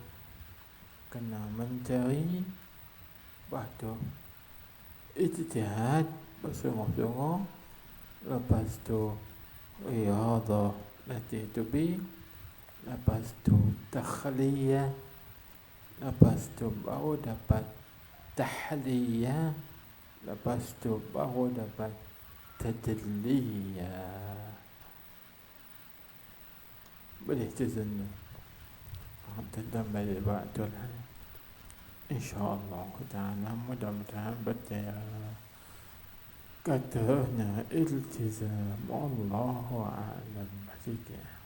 A: kena mencari. Lepas tu ijtihad, bersungguh-sungguh. Lepas tu riyadah, latih tubi. Lepas tu takhliyah. Lepas tu baru dapat tahliyah. Lepas tu baru dapat tajalliyah. Boleh terjadi. Tuan-tuan balik buat tu lah. InsyaAllah ta'ala, mudah-mudahan berjaya. Katanya iltizam, Allahu a'lam bishawab.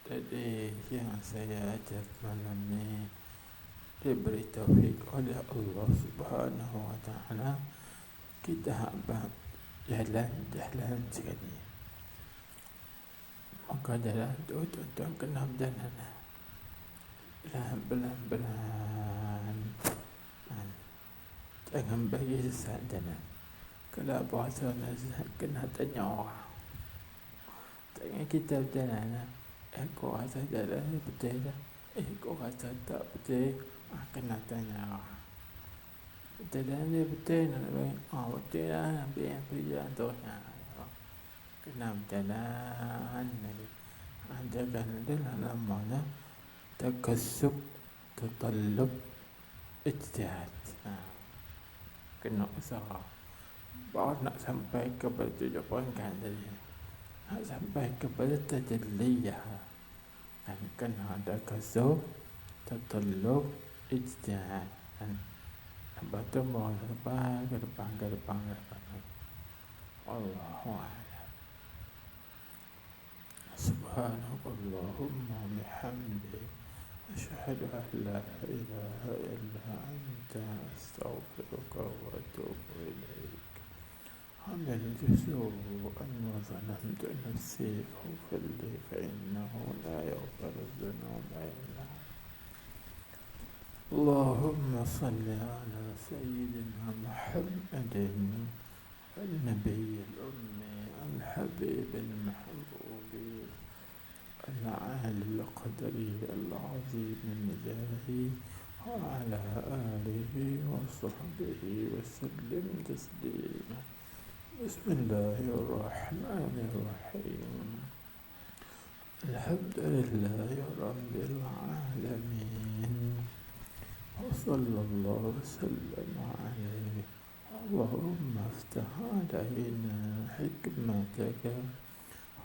A: Jadi yang saya ajak malam ni, diberi taufik oleh Allah Subhanahu wa ta'ala, kita habaq jalan sekali. Maka jalan tu tuan-tuan kena berjalan pelan-pelan. Jangan bagi sesat jalan. Kalau bahasa nasihat, kena tanya orang. Jangan kita berjalan, kau rasa jalan ni betul tak? Kau rasa tak betul? Kena tanya orang. Jalan ni betul nak bagi? Betul lah, biar jalan tu. Kena berjalan lagi. Jalan adalah namanya takasub, tatallub, ijtihad. Kena usaha. Baru nak sampai kepada 7 peringkat tadi. Nak sampai kepada tajalliyah. Kena ada kasub, tatallub, ijtihad. Lepas tu baru ke depan. Allahu a'lam. Subhanallahumma bihamdi, asyhadu an la ilaha illa anta, astaghfiruka wa atubu ilaik. عملت سوءا وظلمت نفسي فاغفر لي فإنه لا يغفر الذنوب إلا أنت. اللهم صل على سيدنا محمد النبي الأمي الحبيب المحبوب العالي القدر العظيم الجاه وعلى آله وصحبه وسلم تسليما. بسم الله الرحمن الرحيم. الحمد لله رب العالمين وصلى الله وسلم عليه. اللهم افتح علينا حكمتك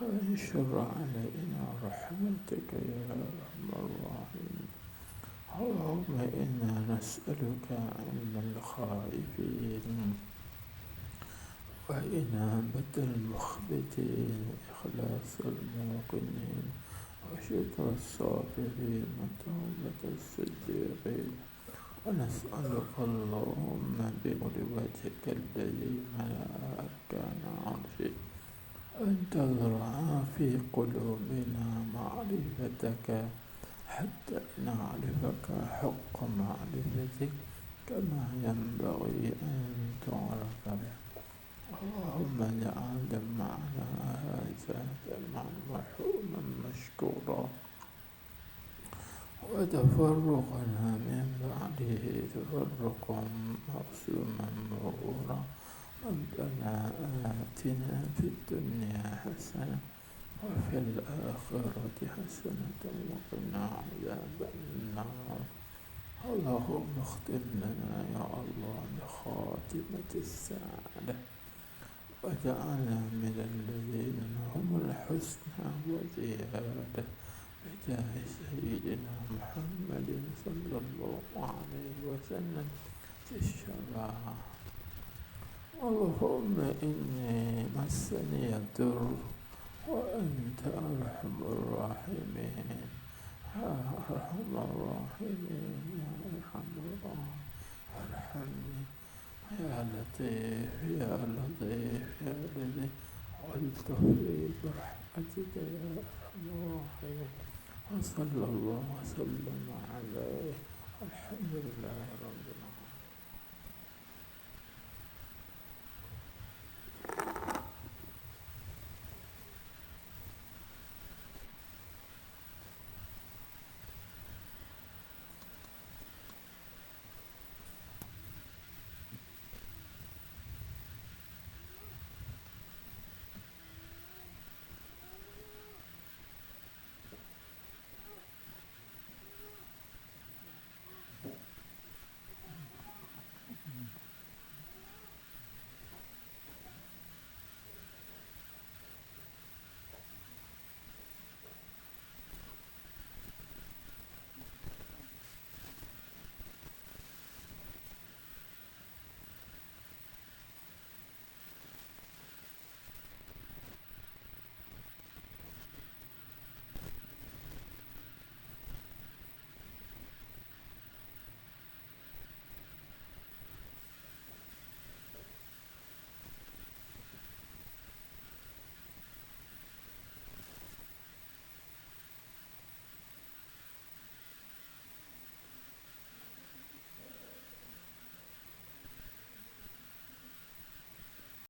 A: وانشر علينا رحمتك يا أرحم الراحمين. اللهم إنا نسألك علم الخائفين وإنابة المخبتين وإخلاص الموقنين وشكر الصابرين وتوبة الصديقين. ونسألك اللهم بنور وجهك الذي ملأ أركان عرشك أن تزرع في قلوبنا معرفتك حتى نعرفك حق معرفتك كما ينبغي أن تعرف به. اللهم اجعل جمعنا هذا جمعا مرحوما مشكورا وتفرقنا من بعده تفرقا معصوما مغفورا. ربنا آتنا في الدنيا حسنة وفي الآخرة حسنة وقنا عذاب النار. اللهم اختم لنا يا الله بخاتمة السعادة وجعلنا من الذين لهم الحسنى وزيادة بجاه سيدنا محمد صلى الله عليه وسلم في الشفاعة. اللهم إني مسني الضر وأنت أرحم الراحمين يا أرحم الراحمين يا أرحم الراحمين. ارحمني يا لطيف يا لطيف يا لطيف والتفي برحمتك يا أرحم الراحمين. وصلى الله وسلم عليه. الحمد لله رب العالمين.